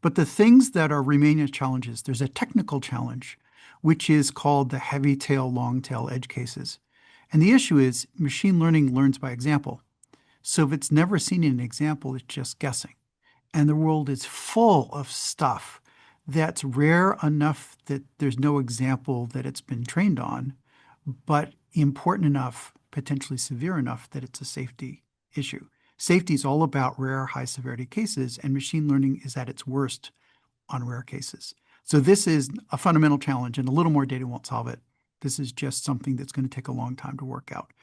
But the things that are remaining challenges, there's a technical challenge, which is called the heavy tail, long tail edge cases. And the issue is machine learning learns by example. So if it's never seen an example, it's just guessing. And the world is full of stuff that's rare enough that there's no example that it's been trained on, but important enough, potentially severe enough that it's a safety issue. Safety is all about rare, high severity cases, and machine learning is at its worst on rare cases. So this is a fundamental challenge, and a little more data won't solve it. This is just something that's going to take a long time to work out.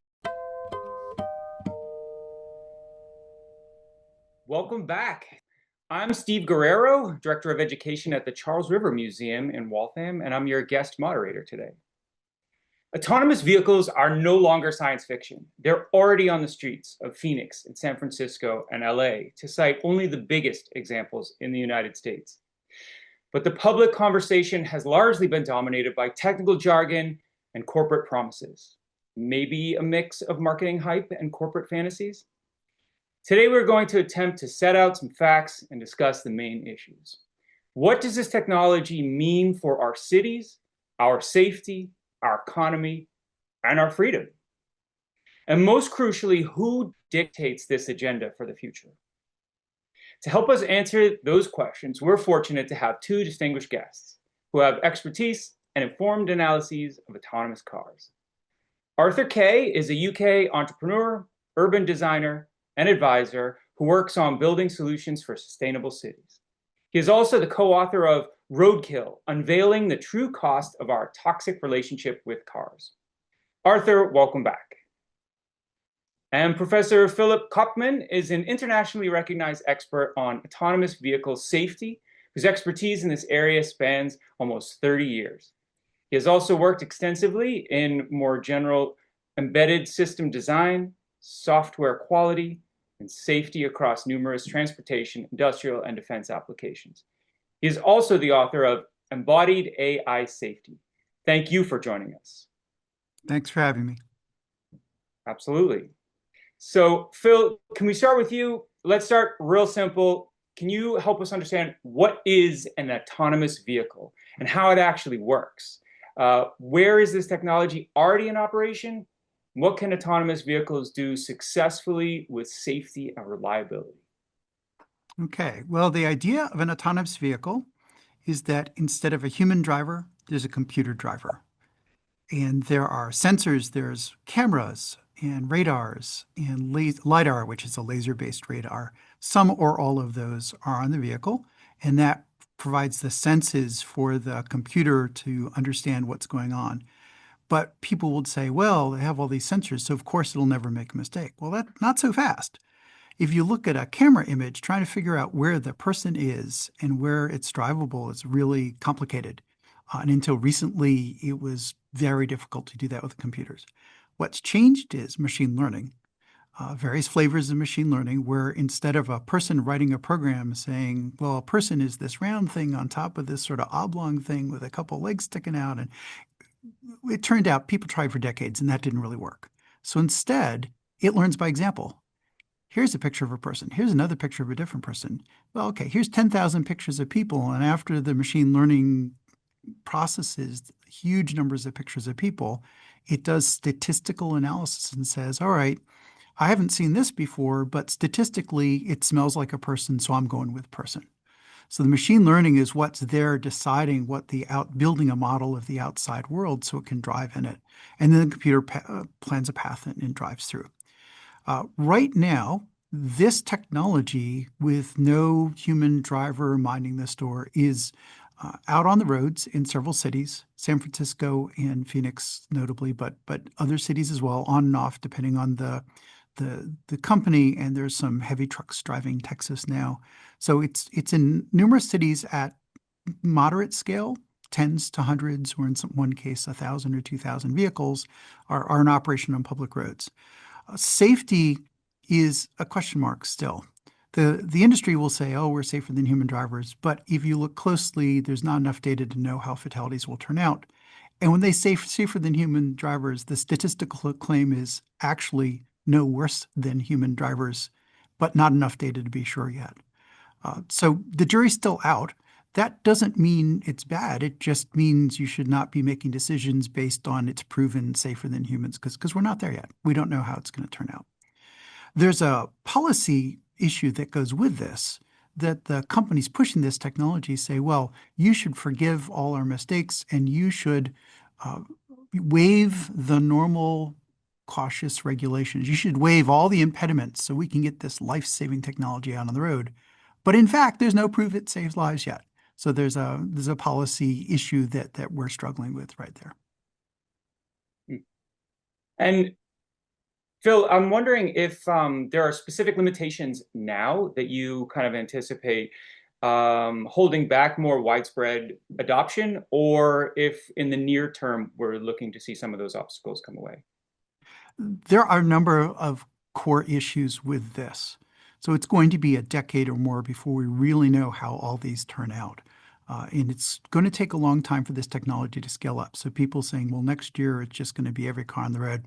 Welcome back. I'm Steve Guerriero, Director of Education at the Charles River Museum in Waltham, and I'm your guest moderator today. Autonomous vehicles are no longer science fiction. They're already on the streets of Phoenix and San Francisco and LA, to cite only the biggest examples in the United States. But the public conversation has largely been dominated by technical jargon and corporate promises. Maybe a mix of marketing hype and corporate fantasies? Today, we're going to attempt to set out some facts and discuss the main issues. What does this technology mean for our cities, our safety, our economy, and our freedom? And most crucially, who dictates this agenda for the future? To help us answer those questions, we're fortunate to have two distinguished guests who have expertise and informed analyses of autonomous cars. Arthur Kay is a UK entrepreneur, urban designer, and advisor who works on building solutions for sustainable cities. He is also the co-author of Roadkill, Unveiling the True Cost of Our Toxic Relationship with Cars. Arthur, welcome back. And Professor Philip Koopman is an internationally recognized expert on autonomous vehicle safety, whose expertise in this area spans almost 30 years. He has also worked extensively in more general embedded system design, software quality, and safety across numerous transportation, industrial, and defense applications. He is also the author of Embodied AI Safety. Thank you for joining us. Thanks for having me. Absolutely. So, Phil, can we start with you? Let's start real simple. Can you help us understand what is an autonomous vehicle and how it actually works? Where is this technology already in operation? What can autonomous vehicles do successfully with safety and reliability? Okay, well, the idea of an autonomous vehicle is that instead of a human driver, there's a computer driver. And there are sensors, there's cameras and radars and LiDAR, which is a laser-based radar. Some or all of those are on the vehicle, and that provides the senses for the computer to understand what's going on. But people would say, well, they have all these sensors, so of course it'll never make a mistake. Well, that's not so fast. If you look at a camera image, trying to figure out where the person is and where it's drivable is really complicated. And until recently, it was very difficult to do that with computers. What's changed is machine learning, various flavors of machine learning, where instead of a person writing a program saying, well, a person is this round thing on top of this sort of oblong thing with a couple legs sticking out, and it turned out people tried for decades and that didn't really work. So instead, it learns by example. Here's a picture of a person. Here's another picture of a different person. Well, okay, here's 10,000 pictures of people. And after the machine learning processes huge numbers of pictures of people, it does statistical analysis and says, all right, I haven't seen this before, but statistically it smells like a person, so I'm going with person. So the machine learning is what's there deciding what building a model of the outside world so it can drive in it. And then the computer plans a path and drives through. Right now, this technology with no human driver minding the store is out on the roads in several cities, San Francisco and Phoenix notably, but other cities as well, on and off, depending on the company, and there's some heavy trucks driving Texas now. So it's in numerous cities at moderate scale, tens to hundreds, or in one case, 1,000 or 2,000 vehicles are in operation on public roads. Safety is a question mark still. The industry will say, oh, we're safer than human drivers. But if you look closely, there's not enough data to know how fatalities will turn out. And when they say safer than human drivers, the statistical claim is actually no worse than human drivers, but not enough data to be sure yet. So the jury's still out. That doesn't mean it's bad. It just means you should not be making decisions based on it's proven safer than humans because we're not there yet. We don't know how it's going to turn out. There's a policy issue that goes with this that the companies pushing this technology say, well, you should forgive all our mistakes and you should uh, waive the normal cautious regulations. You should waive all the impediments so we can get this life-saving technology out on the road. But in fact, there's no proof it saves lives yet. So there's a policy issue that we're struggling with right there. And Phil, I'm wondering if there are specific limitations now that you kind of anticipate holding back more widespread adoption, or if in the near term we're looking to see some of those obstacles come away. There are a number of core issues with this. So it's going to be a decade or more before we really know how all these turn out. And it's going to take a long time for this technology to scale up. So people saying, well, next year it's just going to be every car on the road.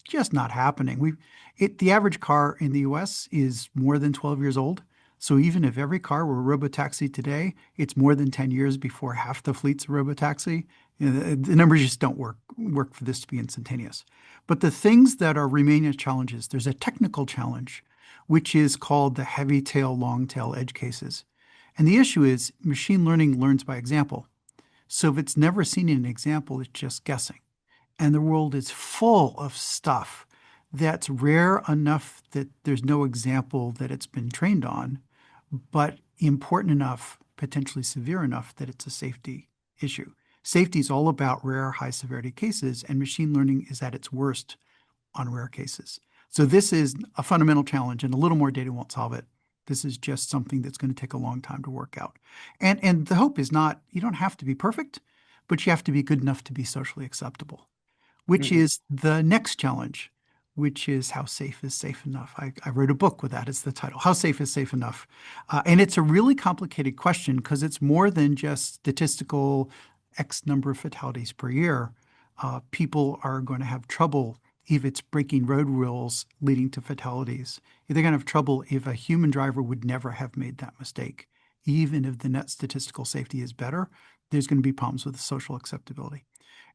Just not happening. The average car in the US is more than 12 years old. So even if every car were a robotaxi today, it's more than 10 years before half the fleet's a robotaxi. The numbers just don't work for this to be instantaneous. But the things that are remaining challenges, there's a technical challenge, which is called the heavy tail, long tail edge cases. And the issue is machine learning learns by example. So if it's never seen an example, it's just guessing. And the world is full of stuff that's rare enough that there's no example that it's been trained on, but important enough, potentially severe enough that it's a safety issue. Safety is all about rare, high severity cases, and machine learning is at its worst on rare cases. So this is a fundamental challenge, and a little more data won't solve it. This is just something that's going to take a long time to work out. And the hope is not, you don't have to be perfect, but you have to be good enough to be socially acceptable, which Mhm. is the next challenge, which is how safe is safe enough. I wrote a book with that. It's the title, How Safe is Safe Enough? And it's a really complicated question because it's more than just statistical X number of fatalities per year. People are going to have trouble if it's breaking road rules leading to fatalities. They're going to have trouble if a human driver would never have made that mistake. Even if the net statistical safety is better, there's going to be problems with social acceptability.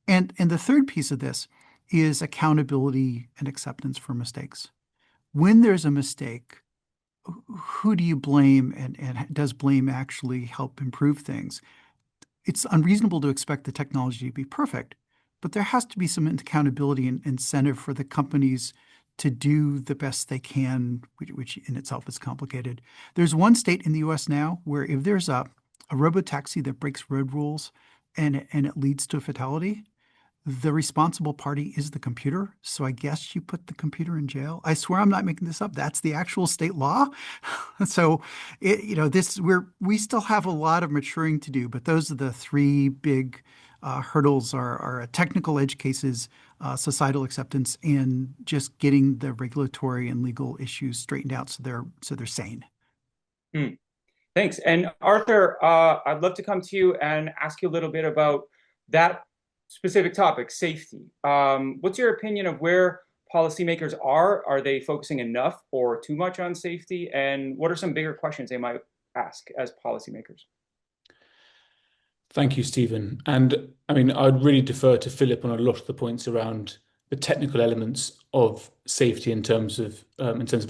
And the third piece of this is accountability and acceptance for mistakes. When there's a mistake, who do you blame and does blame actually help improve things? It's unreasonable to expect the technology to be perfect, but there has to be some accountability and incentive for the companies to do the best they can, which in itself is complicated. There's one state in the US now where if there's a robotaxi that breaks road rules and it leads to a fatality, the responsible party is the computer. So I guess you put the computer in jail. I swear I'm not making this up. That's the actual state law. So we still have a lot of maturing to do, but those are the three big hurdles are technical edge cases, societal acceptance, and just getting the regulatory and legal issues straightened out so they're sane. Hmm. Thanks. And Arthur, I'd love to come to you and ask you a little bit about that specific topic, safety. What's your opinion of where policymakers are? Are they focusing enough or too much on safety? And what are some bigger questions they might ask as policymakers? Thank you, Stephen. And I mean, I'd really defer to Philip on a lot of the points around the technical elements of safety in terms of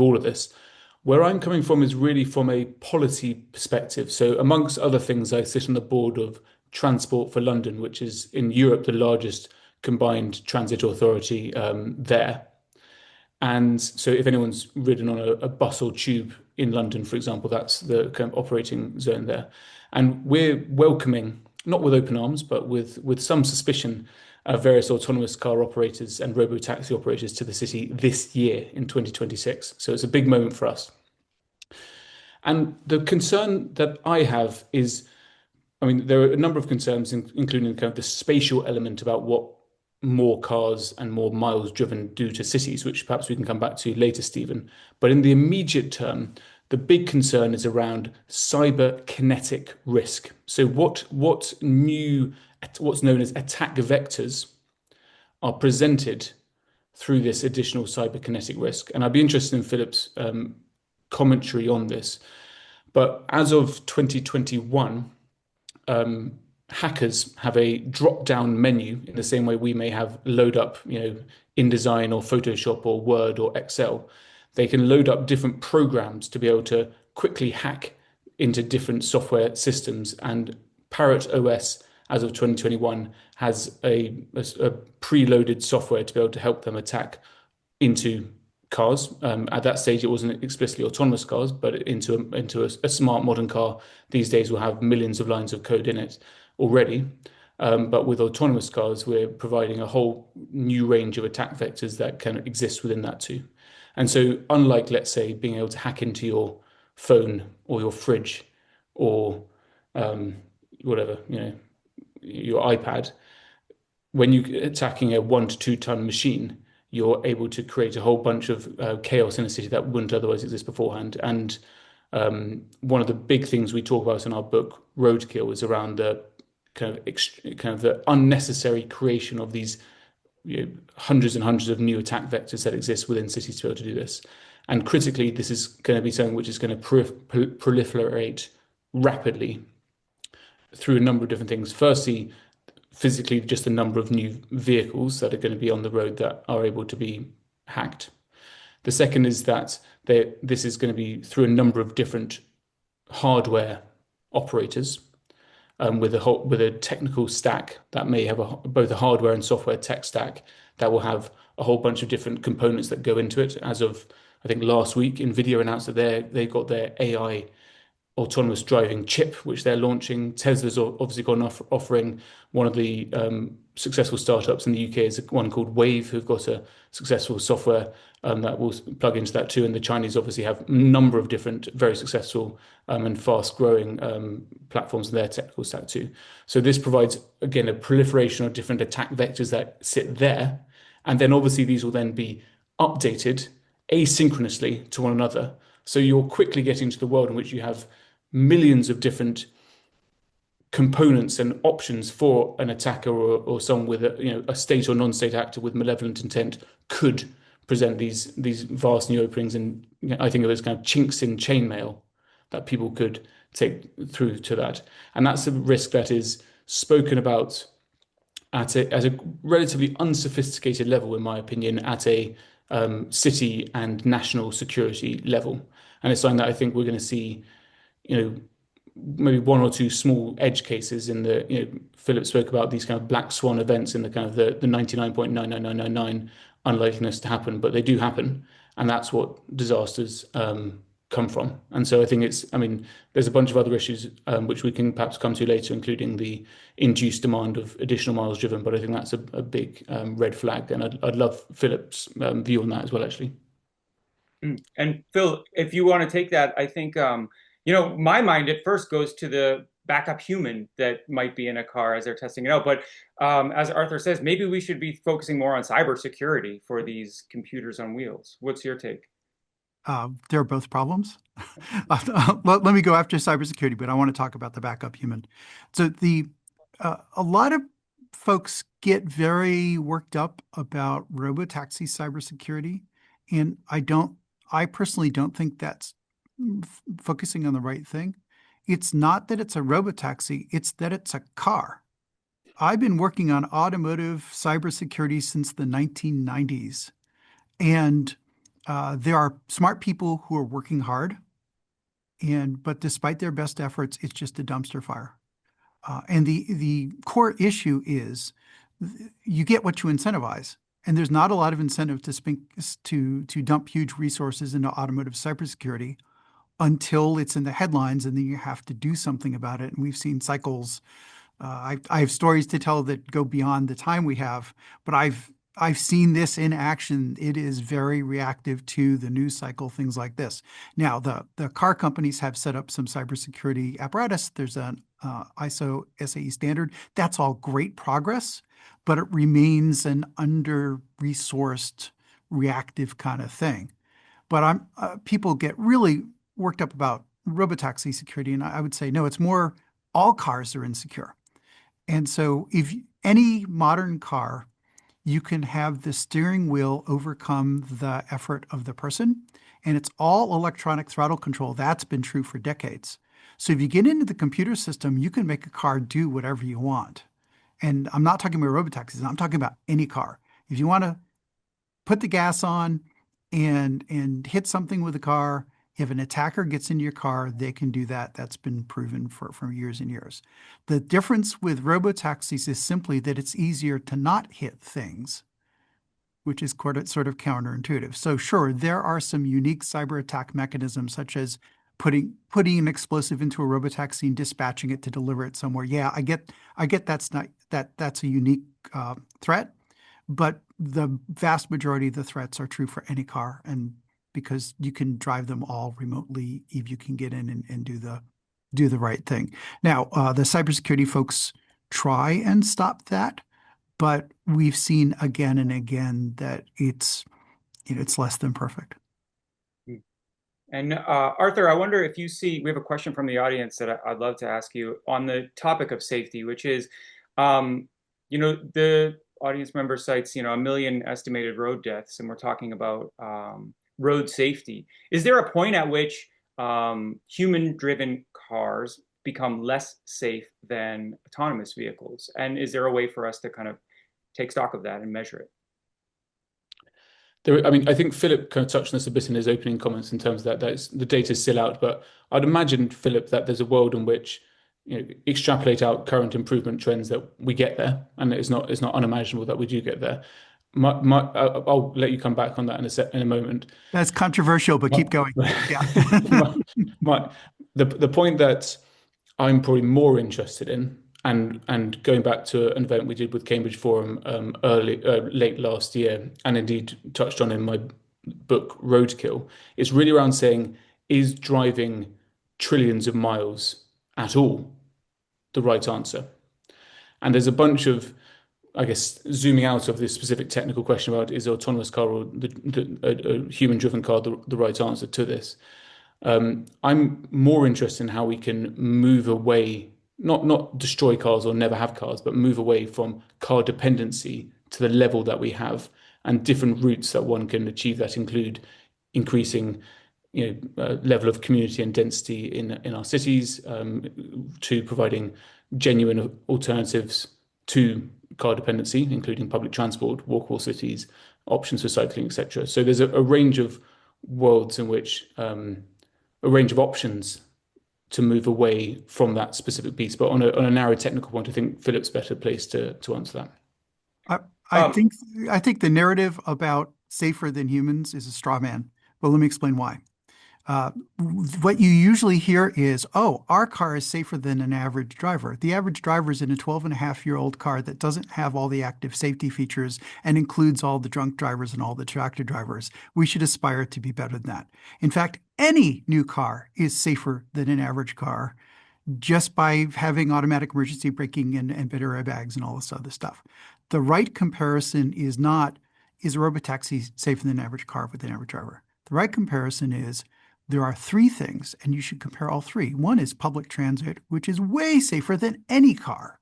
all of this. Where I'm coming from is really from a policy perspective. So, amongst other things, I sit on the board of Transport for London, which is in Europe the largest combined transit authority there. And so, if anyone's ridden on a bus or tube in London, for example, that's the kind of operating zone there. And we're welcoming, not with open arms, but with some suspicion, various autonomous car operators and robo-taxi operators to the city this year in 2026. So it's a big moment for us. And the concern that I have is, I mean, there are a number of concerns, including kind of the spatial element about what more cars and more miles driven do to cities, which perhaps we can come back to later, Stephen. But in the immediate term, the big concern is around cyber kinetic risk. So what's known as attack vectors are presented through this additional cyber kinetic risk. And I'd be interested in Philip's commentary on this. But as of 2021, hackers have a drop-down menu in the same way we may have load up, InDesign or Photoshop or Word or Excel. They can load up different programs to be able to quickly hack into different software systems. And Parrot OS, as of 2021, has a preloaded software to be able to help them attack into cars. At that stage, it wasn't explicitly autonomous cars, but into a smart modern car these days will have millions of lines of code in it already. But with autonomous cars, we're providing a whole new range of attack vectors that can exist within that too. And so, unlike, let's say, being able to hack into your phone or your fridge or whatever, your iPad, when you're attacking a 1 to 2 ton machine, you're able to create a whole bunch of chaos in a city that wouldn't otherwise exist beforehand. And one of the big things we talk about in our book, Roadkill, is around the kind of the unnecessary creation of these hundreds and hundreds of new attack vectors that exist within cities to be able to do this. And critically, this is going to be something which is going to proliferate rapidly through a number of different things. Firstly, physically, just the number of new vehicles that are going to be on the road that are able to be hacked. The second is that this is going to be through a number of different hardware operators with a technical stack that may have both a hardware and software tech stack that will have a whole bunch of different components that go into it. As of, I think, last week, NVIDIA announced that they got their AI autonomous driving chip, which they're launching. Tesla's obviously got offering. One of the successful startups in the UK is one called Wave, who've got a successful software that will plug into that too. And the Chinese obviously have a number of different very successful and fast-growing platforms in their technical stack too. So this provides, again, a proliferation of different attack vectors that sit there. And then obviously these will then be updated asynchronously to one another. So you're quickly getting to the world in which you have millions of different components and options for an attacker or someone with a state or non-state actor with malevolent intent could present these vast new openings. And I think of it as kind of chinks in chainmail that people could take through to that. And that's a risk that is spoken about at a relatively unsophisticated level, in my opinion, at a city and national security level. And it's something that I think we're going to see, maybe one or two small edge cases in Philip spoke about these kind of black swan events in the kind of the 99.99999 unlikeliness to happen, but they do happen. And that's what disasters come from. And so I think there's a bunch of other issues which we can perhaps come to later, including the induced demand of additional miles driven. But I think that's a big red flag. And I'd love Philip's view on that as well, actually. And Phil, if you want to take that, I think, my mind at first goes to the backup human that might be in a car as they're testing it out. But as Arthur says, maybe we should be focusing more on cybersecurity for these computers on wheels. What's your take? They're both problems. Let me go after cybersecurity, but I want to talk about the backup human. So a lot of folks get very worked up about robotaxi cybersecurity, and I personally don't think that's focusing on the right thing. It's not that it's a robotaxi, it's that it's a car. I've been working on automotive cybersecurity since the 1990s, and there are smart people who are working hard, but despite their best efforts, it's just a dumpster fire. And the core issue is you get what you incentivize. And there's not a lot of incentive to dump huge resources into automotive cybersecurity until it's in the headlines, and then you have to do something about it. And we've seen cycles. I have stories to tell that go beyond the time we have, but I've seen this in action. It is very reactive to the news cycle, things like this. Now, the car companies have set up some cybersecurity apparatus. There's an ISO SAE standard. That's all great progress, but it remains an under-resourced, reactive kind of thing. But people get really worked up about robotaxi security, and I would say, no, it's more all cars are insecure. And so if any modern car, you can have the steering wheel overcome the effort of the person, and it's all electronic throttle control. That's been true for decades. So if you get into the computer system, you can make a car do whatever you want. And I'm not talking about robotaxis, I'm talking about any car. If you want to put the gas on and hit something with the car, if an attacker gets into your car, they can do that. That's been proven for years and years. The difference with robotaxis is simply that it's easier to not hit things, which is sort of counterintuitive. So sure, there are some unique cyber attack mechanisms, such as putting an explosive into a robotaxi and dispatching it to deliver it somewhere. Yeah, I get that's a unique threat, but the vast majority of the threats are true for any car, and because you can drive them all remotely if you can get in and do the right thing. Now, the cybersecurity folks try and stop that, but we've seen again and again that it's less than perfect. And Arthur, I wonder if you see, we have a question from the audience that I'd love to ask you on the topic of safety, which is, the audience member cites, 1 million estimated road deaths, and we're talking about road safety. Is there a point at which human-driven cars become less safe than autonomous vehicles? And is there a way for us to kind of take stock of that and measure it? I think Philip kind of touched on this a bit in his opening comments in terms of that the data is still out. But I'd imagine, Philip, that there's a world in which extrapolate out current improvement trends that we get there, and it's not unimaginable that we do get there. I'll let you come back on that in a moment. That's controversial, but keep going. Yeah. The point that I'm probably more interested in, and going back to an event we did with Cambridge Forum late last year, and indeed touched on in my book Roadkill, is really around saying, is driving trillions of miles at all the right answer? And there's a bunch of, I guess, zooming out of this specific technical question about is an autonomous car or a human-driven car the right answer to this. I'm more interested in how we can move away, not destroy cars or never have cars, but move away from car dependency to the level that we have, and different routes that one can achieve that include increasing level of community and density in our cities, to providing genuine alternatives to car dependency, including public transport, walkable cities, options for cycling, etc. So there's a range of worlds in which a range of options to move away from that specific piece. But on a narrow technical point, I think Philip's better placed to answer that. I think the narrative about safer than humans is a straw man, but let me explain why. What you usually hear is, oh, our car is safer than an average driver. The average driver is in a 12-and-a-half-year-old car that doesn't have all the active safety features and includes all the drunk drivers and all the tractor drivers. We should aspire to be better than that. In fact, any new car is safer than an average car just by having automatic emergency braking and better airbags and all this other stuff. The right comparison is not, is a robotaxi safer than an average car with an average driver? The right comparison is, there are three things, and you should compare all three. One is public transit, which is way safer than any car.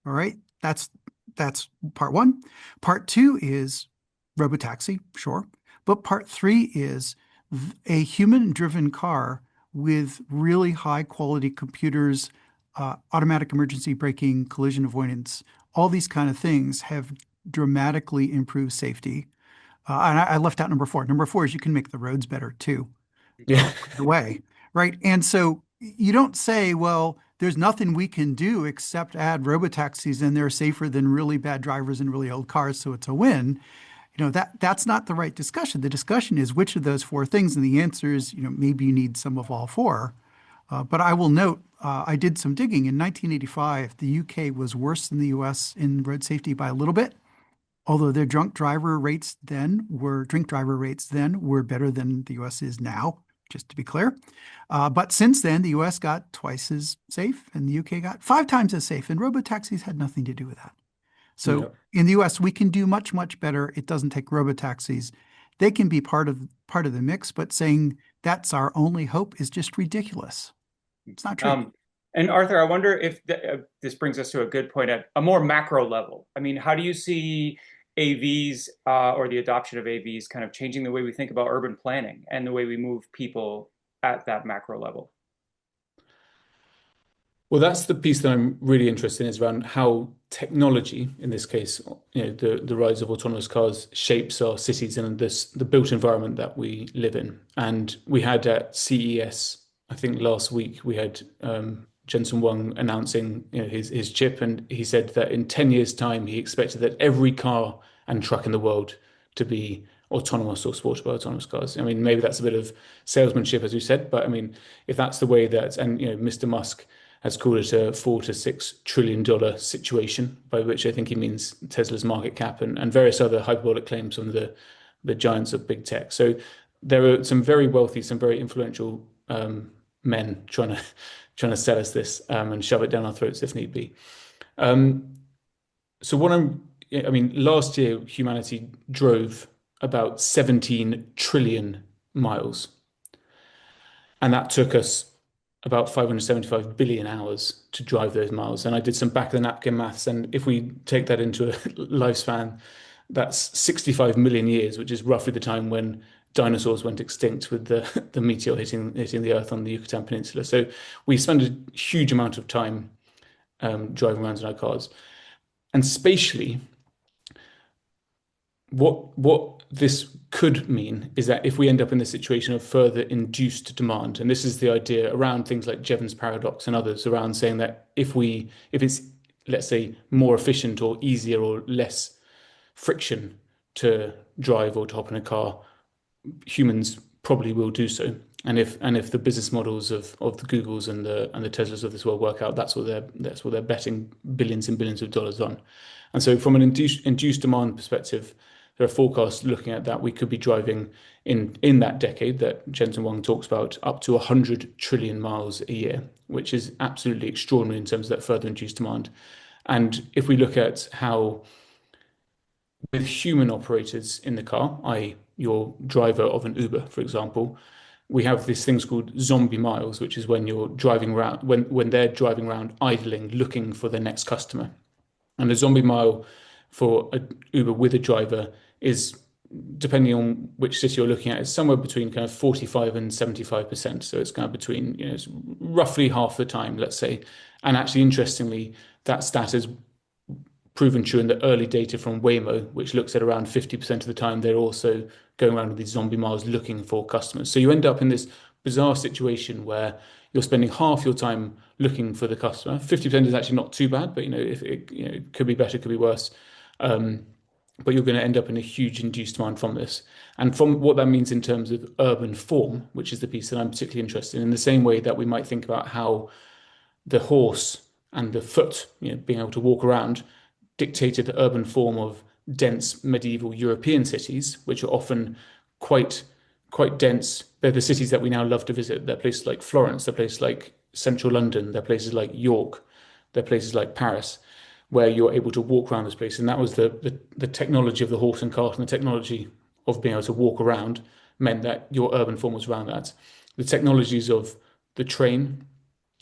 All right, that's part one. Part two is robotaxi, sure. But part three is a human-driven car with really high-quality computers, automatic emergency braking, collision avoidance, all these kind of things have dramatically improved safety. And I left out number four. Number four is you can make the roads better too. Yeah. The way, right? And so you don't say, well, there's nothing we can do except add robotaxis and they're safer than really bad drivers in really old cars, so it's a win. That's not the right discussion. The discussion is which of those four things, and the answer is, maybe you need some of all four. But I will note, I did some digging. In 1985, the UK was worse than the US in road safety by a little bit, although their drink driver rates then were better than the US is now, just to be clear. But since then, the US got twice as safe and the UK got 5 times as safe, and robotaxis had nothing to do with that. So in the US, we can do much, much better. It doesn't take robotaxis. They can be part of the mix, but saying that's our only hope is just ridiculous. It's not true. And Arthur, I wonder if this brings us to a good point at a more macro level. I mean, how do you see AVs or the adoption of AVs kind of changing the way we think about urban planning and the way we move people at that macro level? Well, that's the piece that I'm really interested in is around how technology, in this case, the rise of autonomous cars shapes our cities and the built environment that we live in. And we had at CES, I think last week, we had Jensen Huang announcing his chip, and he said that in 10 years' time, he expected that every car and truck in the world to be autonomous or supported by autonomous cars. I mean, maybe that's a bit of salesmanship, as you said, but I mean, if that's the way that, and Mr. Musk has called it a $4 to $6 trillion situation, by which I think he means Tesla's market cap and various other hyperbolic claims from the giants of big tech. So there are some very wealthy, some very influential men trying to sell us this and shove it down our throats if need be. So last year humanity drove about 17 trillion miles, and that took us about 575 billion hours to drive those miles. And I did some back of the napkin maths, and if we take that into a lifespan, that's 65 million years, which is roughly the time when dinosaurs went extinct with the meteor hitting the Earth on the Yucatan Peninsula. So we spend a huge amount of time driving around in our cars. And spatially, what this could mean is that if we end up in the situation of further induced demand, and this is the idea around things like Jevons paradox and others around saying that if it's, let's say, more efficient or easier or less friction to drive or to hop in a car, humans probably will do so. And if the business models of the Googles and the Teslas of this world work out, that's what they're betting billions and billions of dollars on. And so from an induced demand perspective, there are forecasts looking at that we could be driving in that decade that Jensen Huang talks about up to 100 trillion miles a year, which is absolutely extraordinary in terms of that further induced demand. And if we look at how with human operators in the car, i.e. your driver of an Uber, for example, we have these things called zombie miles, which is when you're driving around, when they're driving around idling, looking for the next customer. And a zombie mile for an Uber with a driver is, depending on which city you're looking at, is somewhere between kind of 45 and 75%. So it's kind of between, it's roughly half the time, let's say. And actually, interestingly, that stat is proven true in the early data from Waymo, which looks at around 50% of the time they're also going around with these zombie miles looking for customers. So you end up in this bizarre situation where you're spending half your time looking for the customer. 50% is actually not too bad, but if it could be better, could be worse. But you're going to end up in a huge induced demand from this. And from what that means in terms of urban form, which is the piece that I'm particularly interested in the same way that we might think about how the horse and the foot, being able to walk around, dictated the urban form of dense medieval European cities, which are often quite dense. They're the cities that we now love to visit. They're places like Florence, they're places like central London, they're places like York, they're places like Paris, where you're able to walk around this place. And that was the technology of the horse and cart, and the technology of being able to walk around meant that your urban form was around that. The technologies of the train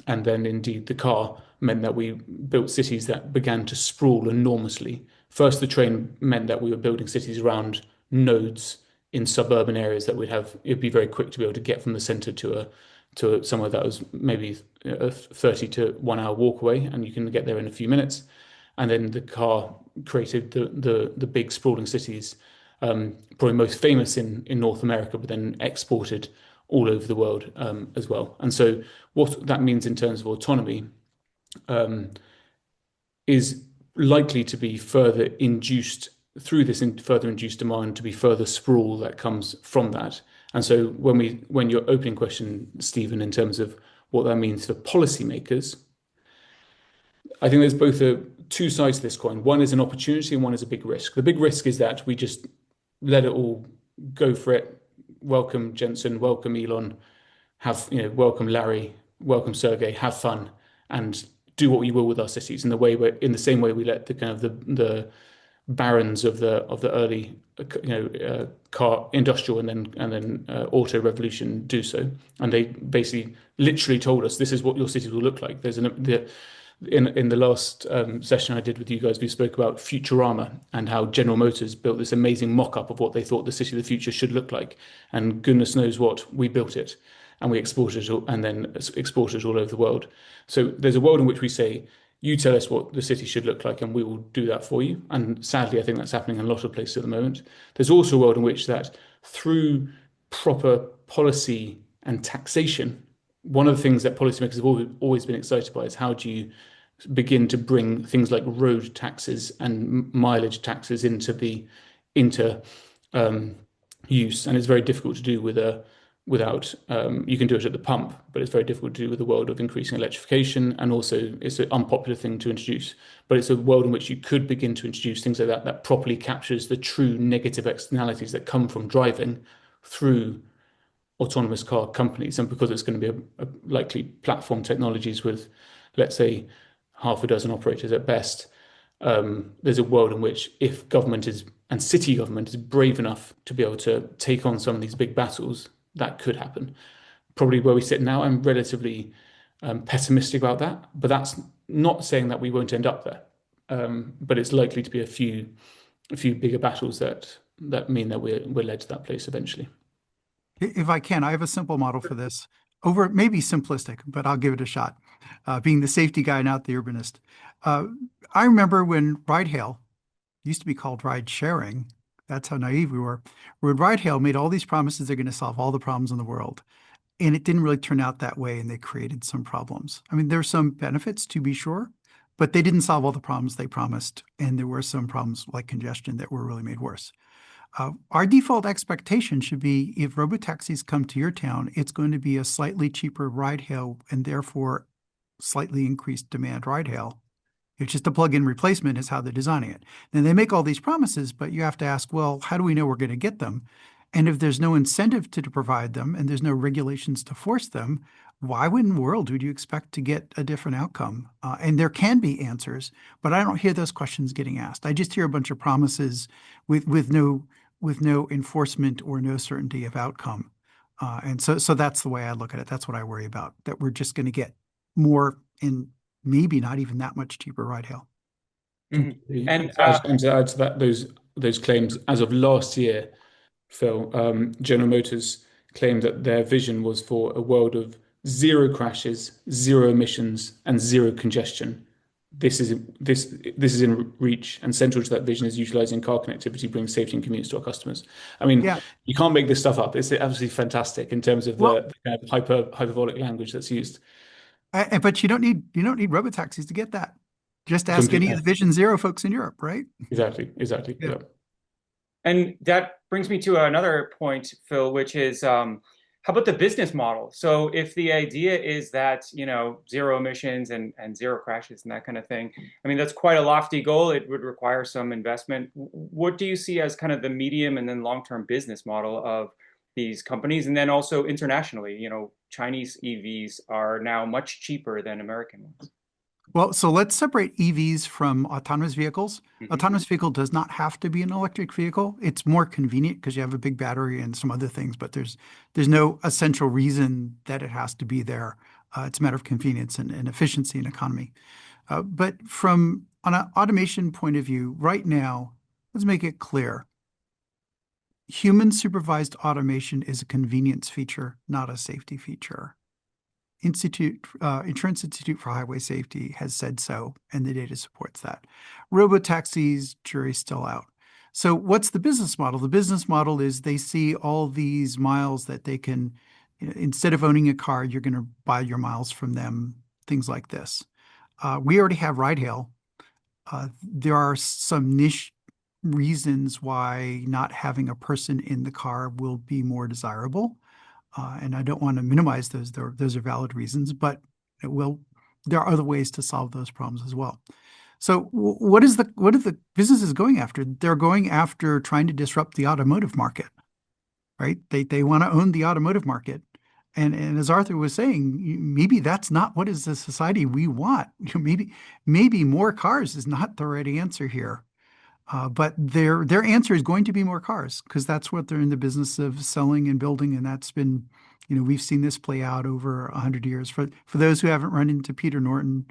and then indeed the car meant that we built cities that began to sprawl enormously. First, the train meant that we were building cities around nodes in suburban areas that it'd be very quick to be able to get from the center to somewhere that was maybe a 30 to 1 hour walk away, and you can get there in a few minutes. And then the car created the big sprawling cities, probably most famous in North America, but then exported all over the world as well. And so what that means in terms of autonomy is likely to be further induced through this further induced demand to be further sprawl that comes from that. And so when your opening question, Stephen, in terms of what that means for policymakers, I think there's both two sides to this coin. One is an opportunity and one is a big risk. The big risk is that we just let it all go for it. Welcome Jensen, welcome Elon, welcome Larry, welcome Sergey, have fun and do what we will with our cities in the same way we let the kind of the barons of the early car industrial and then auto revolution do so. And they basically literally told us this is what your cities will look like. In the last session I did with you guys, we spoke about Futurama and how General Motors built this amazing mock-up of what they thought the city of the future should look like. And goodness knows what, we built it and we exported it and then exported it all over the world. So there's a world in which we say, you tell us what the city should look like and we will do that for you. And sadly, I think that's happening in a lot of places at the moment. There's also a world in which that through proper policy and taxation, one of the things that policymakers have always been excited by is how do you begin to bring things like road taxes and mileage taxes into use, and it's very difficult to do without you can do it at the pump, but it's very difficult to do with the world of increasing electrification, and also it's an unpopular thing to introduce. But it's a world in which you could begin to introduce things like that that properly captures the true negative externalities that come from driving through autonomous car companies, and because it's going to be a likely platform technologies with, let's say, half a dozen operators at best, there's a world in which if government is and city government is brave enough to be able to take on some of these big battles, that could happen. Probably where we sit now, I'm relatively pessimistic about that, but that's not saying that we won't end up there. But it's likely to be a few bigger battles that mean that we're led to that place eventually. If I can, I have a simple model for this. Over maybe simplistic, but I'll give it a shot. Being the safety guy, not the urbanist. I remember when ride hail used to be called ride sharing. That's how naive we were. When ride hail made all these promises they're going to solve all the problems in the world. And it didn't really turn out that way, and they created some problems. I mean, there's some benefits to be sure, but they didn't solve all the problems they promised. And there were some problems like congestion that were really made worse. Our default expectation should be if robotaxis come to your town, it's going to be a slightly cheaper ride hail and therefore slightly increased demand ride hail. It's just a plug-in replacement is how they're designing it. Then they make all these promises, but you have to ask, well, how do we know we're going to get them? And if there's no incentive to provide them and there's no regulations to force them, why in the world would you expect to get a different outcome? And there can be answers, but I don't hear those questions getting asked. I just hear a bunch of promises with no enforcement or no certainty of outcome. And so that's the way I look at it. That's what I worry about, that we're just going to get more and maybe not even that much cheaper ride hail. Mm-hmm. And to add to that, those claims, as of last year, Phil, General Motors claimed that their vision was for a world of zero crashes, zero emissions, and zero congestion. This is in reach, and central to that vision is utilizing car connectivity, bring safety and convenience to our customers. I mean, Yeah. you can't make this stuff up. It's absolutely fantastic in terms of the kind of hyperbolic language that's used. But you don't need robotaxis to get that. Just ask any of the Completely. Vision Zero folks in Europe, right? Exactly. Yeah. Yeah. And that brings me to another point, Phil, which is how about the business model? So if the idea is that, zero emissions and zero crashes and that kind of thing, I mean, that's quite a lofty goal. It would require some investment. What do you see as kind of the medium and then long-term business model of these companies? And then also internationally, Chinese EVs are now much cheaper than American ones. Well, so let's separate EVs from autonomous vehicles. Mm-hmm. Autonomous vehicle does not have to be an electric vehicle. It's more convenient because you have a big battery and some other things, but there's no essential reason that it has to be there. It's a matter of convenience and efficiency and economy. But from on an automation point of view, right now, let's make it clear. Human supervised automation is a convenience feature, not a safety feature. Insurance Institute for Highway Safety has said so, and the data supports that. Robotaxis, jury's still out. So what's the business model? The business model is they see all these miles that they can, instead of owning a car, you're going to buy your miles from them, things like this. We already have ride hail. There are some niche reasons why not having a person in the car will be more desirable. And I don't want to minimize those. Those are valid reasons, but there are other ways to solve those problems as well. So what are the businesses going after? They're going after trying to disrupt the automotive market, right? They want to own the automotive market. And as Arthur was saying, maybe that's not what is the society we want. Maybe more cars is not the right answer here. But their answer is going to be more cars because that's what they're in the business of selling and building. And that's been, we've seen this play out over 100 years. For those who haven't run into Peter Norton,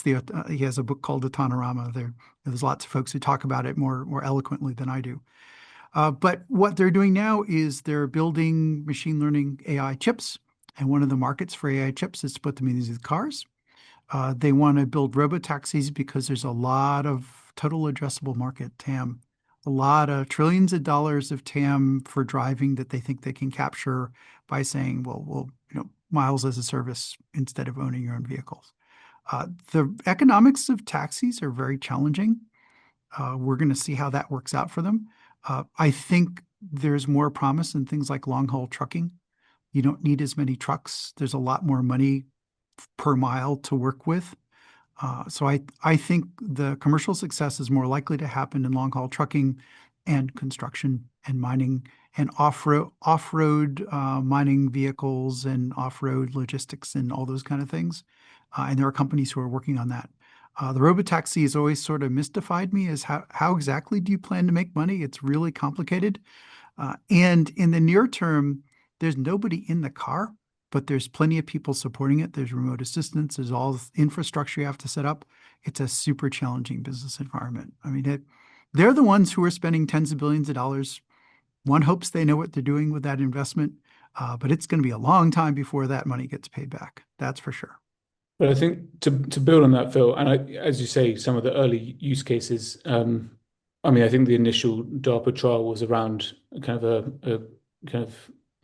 He has a book called Autonorama. There's lots of folks who talk about it more eloquently than I do. But what they're doing now is they're building machine learning AI chips. And one of the markets for AI chips is to put them in these cars. They want to build robotaxis because there's a lot of total addressable market TAM, a lot of trillions of dollars of TAM for driving that they think they can capture by saying, well, miles as a service instead of owning your own vehicles. The economics of taxis are very challenging. We're going to see how that works out for them. I think there's more promise in things like long haul trucking. You don't need as many trucks. There's a lot more money per mile to work with. So I think the commercial success is more likely to happen in long haul trucking and construction and mining and off-road mining vehicles and off-road logistics and all those kind of things. And there are companies who are working on that. The robotaxi has always sort of mystified me as how exactly do you plan to make money? It's really complicated. And in the near term, there's nobody in the car, but there's plenty of people supporting it. There's remote assistance. There's all this infrastructure you have to set up. It's a super challenging business environment. I mean, they're the ones who are spending tens of billions of dollars. One hopes they know what they're doing with that investment, but it's going to be a long time before that money gets paid back. That's for sure. But I think to build on that, Phil, and as you say, some of the early use cases, I mean, I think the initial DARPA trial was around kind of a kind of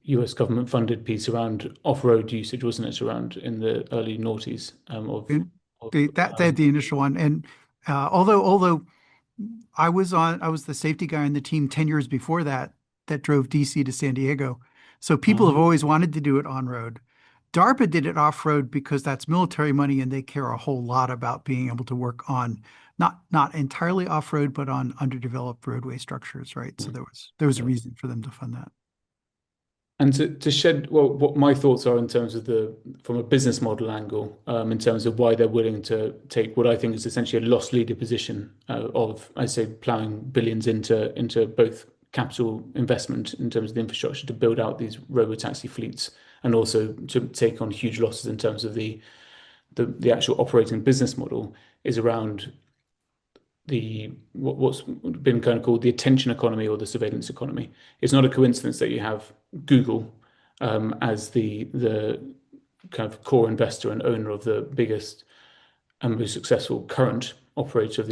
US government funded piece around off-road usage, wasn't it? Around in the early noughties That the initial one, and although I was the safety guy on the team 10 years before that drove DC to San Diego. So people have always wanted to do it on road. DARPA did it off road because that's military money and they care a whole lot about being able to work on not entirely off road, but on underdeveloped roadway structures, right? So there was a reason for them to fund that. And to shed, well, what my thoughts are in terms of from a business model angle, in terms of why they're willing to take what I think is essentially a loss leader position of, I say, plowing billions into both capital investment in terms of the infrastructure to build out these robotaxi fleets, and also to take on huge losses in terms of the actual operating business model, is around what's been kind of called the attention economy or the surveillance economy. It's not a coincidence that you have Google as the kind of core investor and owner of the biggest and most successful current operator of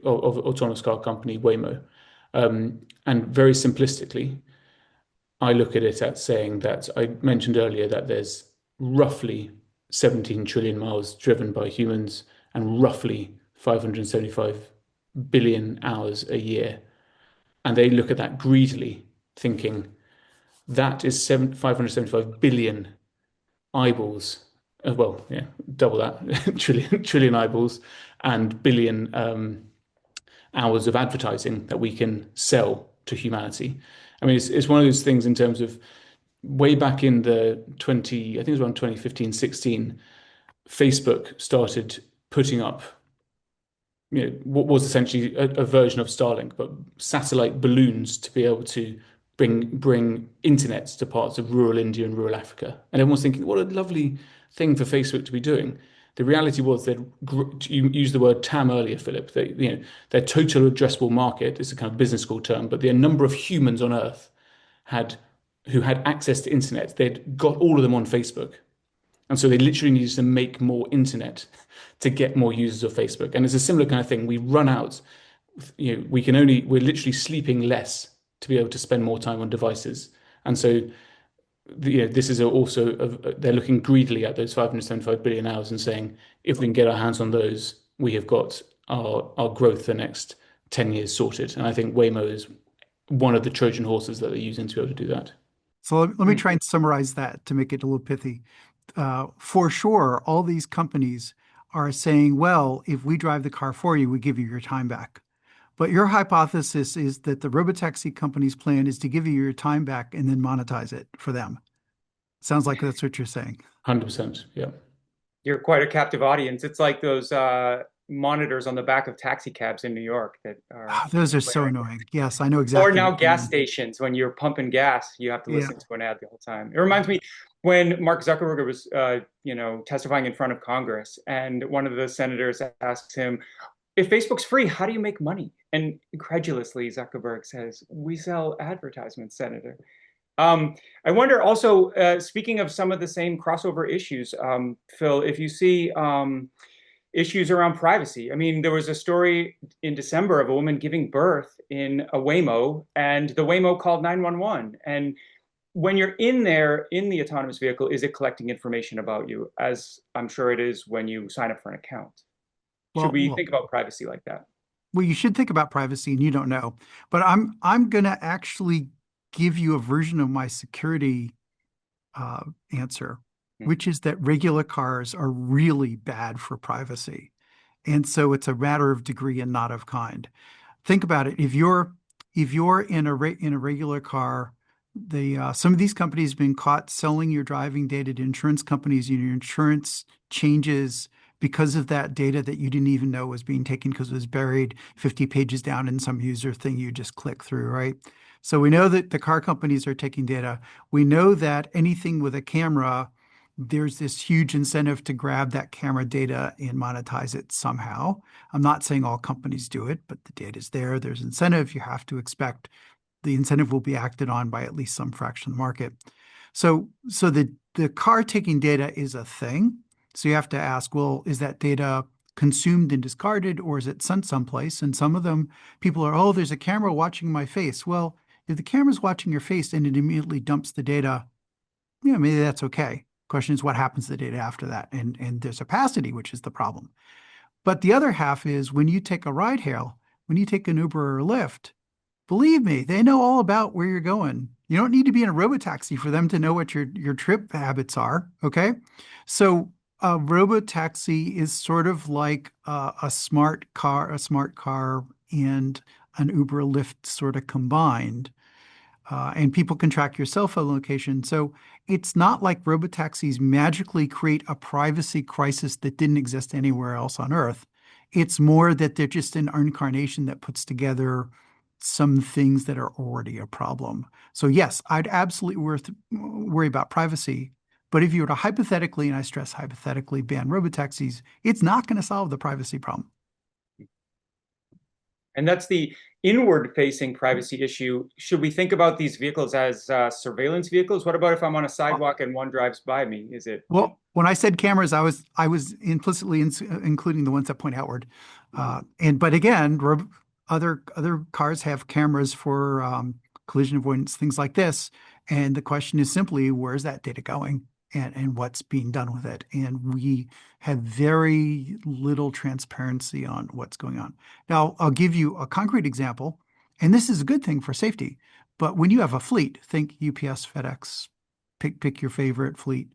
of autonomous car company, Waymo. And very simplistically, I look at it as saying that I mentioned earlier that there's roughly 17 trillion miles driven by humans and roughly 575 billion hours a year. And they look at that greedily, thinking that is 575 billion eyeballs. Well, yeah, double that, trillion eyeballs and billion hours of advertising that we can sell to humanity. I mean, it's one of those things in terms of way back in I think it was around 2015, 16, Facebook started putting up, what was essentially a version of Starlink, but satellite balloons to be able to bring internet to parts of rural India and rural Africa. And everyone's thinking, what a lovely thing for Facebook to be doing. The reality was that you used the word TAM earlier, Philip. Their total addressable market is a kind of business school term, but the number of humans on Earth who had access to internet, they'd got all of them on Facebook. And so they literally needed to make more internet to get more users of Facebook. And it's a similar kind of thing. We run out, we're literally sleeping less to be able to spend more time on devices. And so, this is also, they're looking greedily at those 575 billion hours and saying, if we can get our hands on those, we have got our growth the next 10 years sorted. And I think Waymo is one of the Trojan horses that they're using to be able to do that. So let me try and summarize that to make it a little pithy. For sure, all these companies are saying, well, if we drive the car for you, we give you your time back. But your hypothesis is that the robotaxi company's plan is to give you your time back and then monetize it for them. Sounds like that's what you're saying. 100%, yeah. You're quite a captive audience. It's like those monitors on the back of taxi cabs in New York that are Oh, those are so annoying. Yes, I know or exactly now what you gas mean. stations when you're pumping gas, you have to Yeah. listen to an ad the whole time. It reminds me when Mark Zuckerberg was, testifying in front of Congress, and one of the senators asked him, "If Facebook's free, how do you make money?" And incredulously, Zuckerberg says, "We sell advertisements, Senator." I wonder also, speaking of some of the same crossover issues, Phil, if you see issues around privacy. I mean, there was a story in December of a woman giving birth in a Waymo, and the Waymo called 911. And when you're in there in the autonomous vehicle, is it collecting information about you, as I'm sure it is when you sign up for an account? Should Well, we well, think about privacy like that? well, you should think about privacy, and you don't know. But I'm gonna actually give you a version of my security uh, answer, Hmm. which is that regular cars are really bad for privacy. And so it's a matter of degree and not of kind. Think about it. If you're in a regular car, the some of these companies have been caught selling your driving data to insurance companies, and your insurance changes because of that data that you didn't even know was being taken because it was buried 50 pages down in some user thing you just click through, right? So we know that the car companies are taking data. We know that anything with a camera, there's this huge incentive to grab that camera data and monetize it somehow. I'm not saying all companies do it, but the data is there. There's incentive. You have to expect the incentive will be acted on by at least some fraction of the market. So the car taking data is a thing. So you have to ask, well, is that data consumed and discarded, or is it sent someplace? And some of them, people are, oh, there's a camera watching my face. Well, if the camera's watching your face and it immediately dumps the data, maybe that's okay. Question is what happens to the data after that? And there's opacity, which is the problem. But the other half is when you take a ride hail, when you take an Uber or a Lyft, believe me, they know all about where you're going. You don't need to be in a robotaxi for them to know what your trip habits are. Okay. So a robotaxi is sort of like a smart car and an Uber or Lyft sort of combined. And people can track your cell phone location. So it's not like robotaxis magically create a privacy crisis that didn't exist anywhere else on Earth. It's more that they're just an incarnation that puts together some things that are already a problem. So yes, I'd absolutely worry about privacy. But if you were to hypothetically, and I stress hypothetically, ban robotaxis, it's not going to solve the privacy problem. And that's the inward facing privacy issue. Should we think about these vehicles as surveillance vehicles? What about if I'm on a sidewalk and one drives by me? Is it? Well, when I said cameras, I was implicitly including the ones that point outward. But again, other cars have cameras for collision avoidance, things like this. And the question is simply, where's that data going and what's being done with it? And we have very little transparency on what's going on. Now, I'll give you a concrete example, and this is a good thing for safety. But when you have a fleet, think UPS, FedEx, pick your favorite fleet.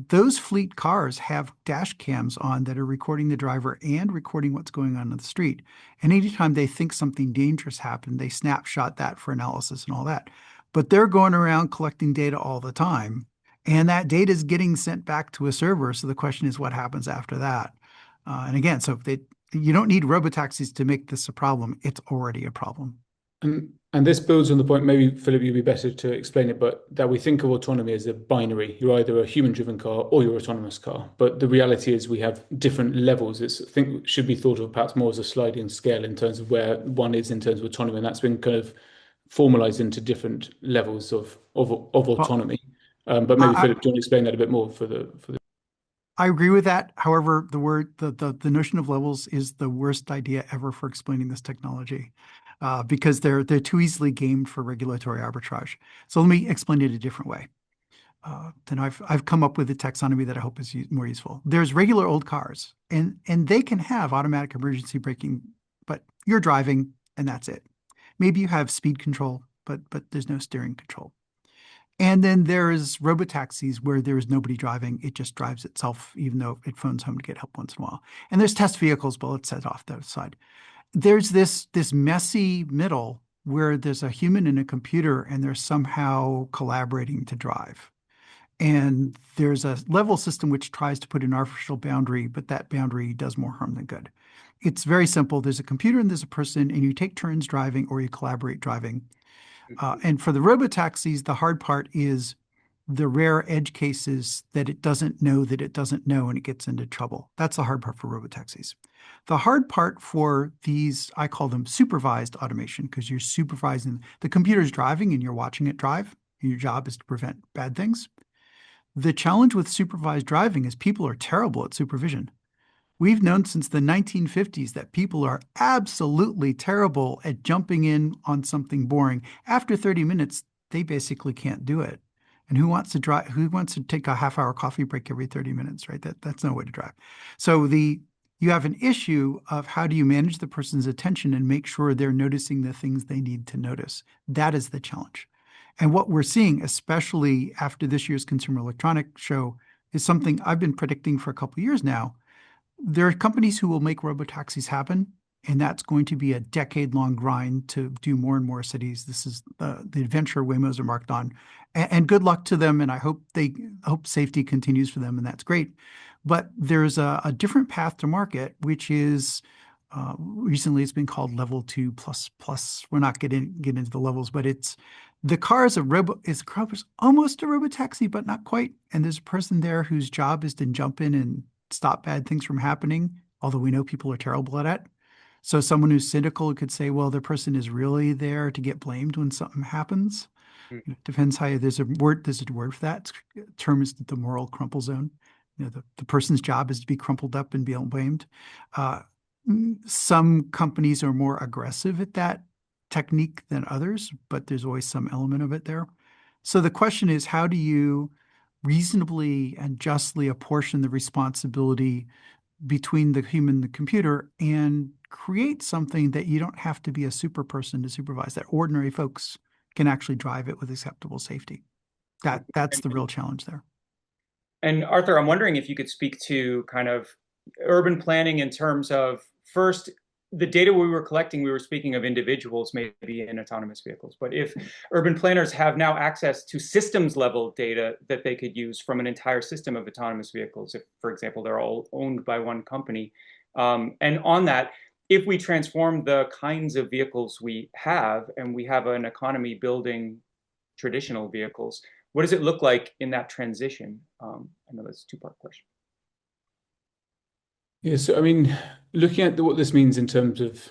Those fleet cars have dash cams on that are recording the driver and recording what's going on the street. And anytime they think something dangerous happened, they snapshot that for analysis and all that. But they're going around collecting data all the time. And that data is getting sent back to a server. So the question is, what happens after that? And again, you don't need robotaxis to make this a problem. It's already a problem. And this builds on the point, maybe Philip, you'd be better to explain it, but that we think of autonomy as a binary. You're either a human-driven car or you're an autonomous car. But the reality is we have different levels. I think should be thought of perhaps more as a sliding scale in terms of where one is in terms of autonomy, and that's been kind of formalized into different levels of Well, autonomy. But maybe I, Philip, do you want to explain that a bit more for the I agree with that. However, the notion of levels is the worst idea ever for explaining this technology, because they're too easily gamed for regulatory arbitrage. So let me explain it a different way. Then I've come up with a taxonomy that I hope is more useful. There's regular old cars, and they can have automatic emergency braking, but you're driving and that's it. Maybe you have speed control, but there's no steering control. And then there's robotaxis where there is nobody driving. It just drives itself, even though it phones home to get help once in a while. And there's test vehicles, but let's set off the side. There's this messy middle where there's a human and a computer, and they're somehow collaborating to drive. And there's a level system which tries to put an artificial boundary, but that boundary does more harm than good. It's very simple. There's a computer and there's a person, and you take turns driving or you collaborate driving. And for the robotaxis, the hard part is the rare edge cases that it doesn't know that it doesn't know and it gets into trouble. That's the hard part for robotaxis. The hard part for these, I call them supervised automation, because you're supervising the computer's driving and you're watching it drive. And your job is to prevent bad things. The challenge with supervised driving is people are terrible at supervision. We've known since the 1950s that people are absolutely terrible at jumping in on something boring. After 30 minutes, they basically can't do it. And who wants to drive? Who wants to take a half-hour coffee break every 30 minutes, right? That's no way to drive. So you have an issue of how do you manage the person's attention and make sure they're noticing the things they need to notice. That is the challenge. And what we're seeing, especially after this year's Consumer Electronics Show, is something I've been predicting for a couple of years now. There are companies who will make robotaxis happen, and that's going to be a decade-long grind to do more and more cities. This is the adventure Waymos are marked on, and good luck to them. And I hope safety continues for them, and that's great. But there's a different path to market, which is recently it's been called level 2 plus plus. We're not get into the levels, but it's the car is almost a robotaxi, but not quite. And there's a person there whose job is to jump in and stop bad things from happening, although we know people are terrible at it. So someone who's cynical could say, well, the person is really there to get blamed when something happens. It depends how there's a word for that. The term is the moral crumple zone. The person's job is to be crumpled up and be blamed. Some companies are more aggressive at that technique than others, but there's always some element of it there. So the question is, how do you reasonably and justly apportion the responsibility between the human and the computer and create something that you don't have to be a super person to supervise, that ordinary folks can actually drive it with acceptable safety. That's the real challenge there. And Arthur, I'm wondering if you could speak to kind of urban planning in terms of, first, the data we were collecting, we were speaking of individuals maybe in autonomous vehicles, but if urban planners have now access to systems level data that they could use from an entire system of autonomous vehicles, if, for example, they're all owned by one company, and on that, if we transform the kinds of vehicles we have and we have an economy building traditional vehicles, what does it look like in that transition? I know that's a two-part question. Yeah, so I mean, looking at what this means in terms of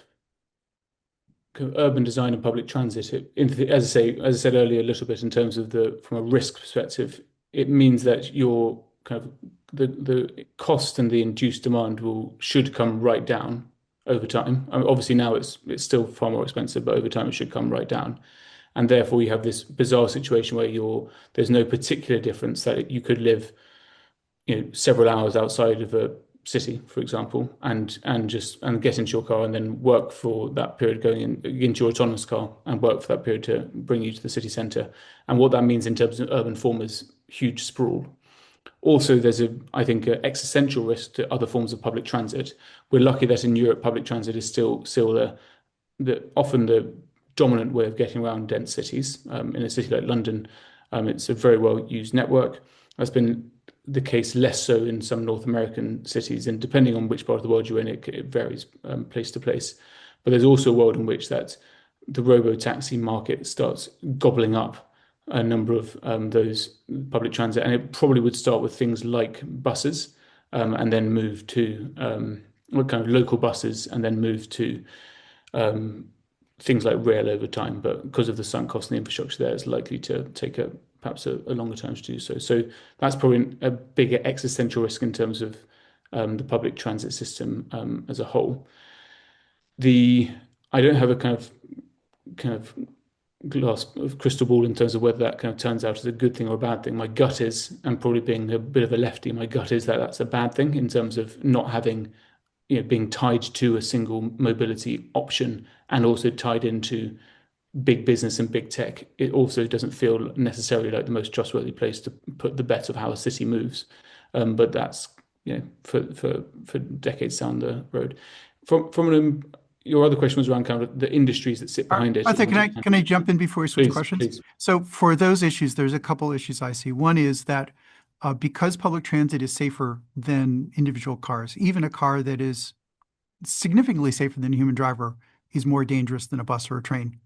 urban design and public transit, as I said earlier, a little bit in terms of from a risk perspective, it means that your kind of the cost and the induced demand should come right down over time. I mean, obviously now it's still far more expensive, but over time it should come right down. And therefore you have this bizarre situation where there's no particular difference that you could live, several hours outside of a city, for example, and get into your car and then work for that period, going into your autonomous car and work for that period to bring you to the city centre. And what that means in terms of urban form is huge sprawl. Also, there's I think, an existential risk to other forms of public transit. We're lucky that in Europe, public transit is still often the dominant way of getting around dense cities. In a city like London, it's a very well-used network. That's been the case less so in some North American cities, and depending on which part of the world you're in, it varies place to place. But there's also a world in which the robo-taxi market starts gobbling up a number of those public transit, and it probably would start with things like buses, and then move to kind of local buses, and then move to things like rail over time. But because of the sunk cost and the infrastructure there, it's likely to take perhaps a longer time to do so. So that's probably a bigger existential risk in terms of the public transit system as a whole. I don't have a kind of glass of crystal ball in terms of whether that kind of turns out as a good thing or a bad thing. My gut is, and probably being a bit of a lefty, my gut is that that's a bad thing in terms of not having, being tied to a single mobility option and also tied into big business and big tech. It also doesn't feel necessarily like the most trustworthy place to put the bet of how a city moves. But that's, for decades down the road. Your other question was around kind of the industries that sit behind it. Arthur, can I jump in before we switch questions? Please. So for those issues, there's a couple issues I see. One is that because public transit is safer than individual cars, even a car that is significantly safer than a human driver is more dangerous than a bus or a train.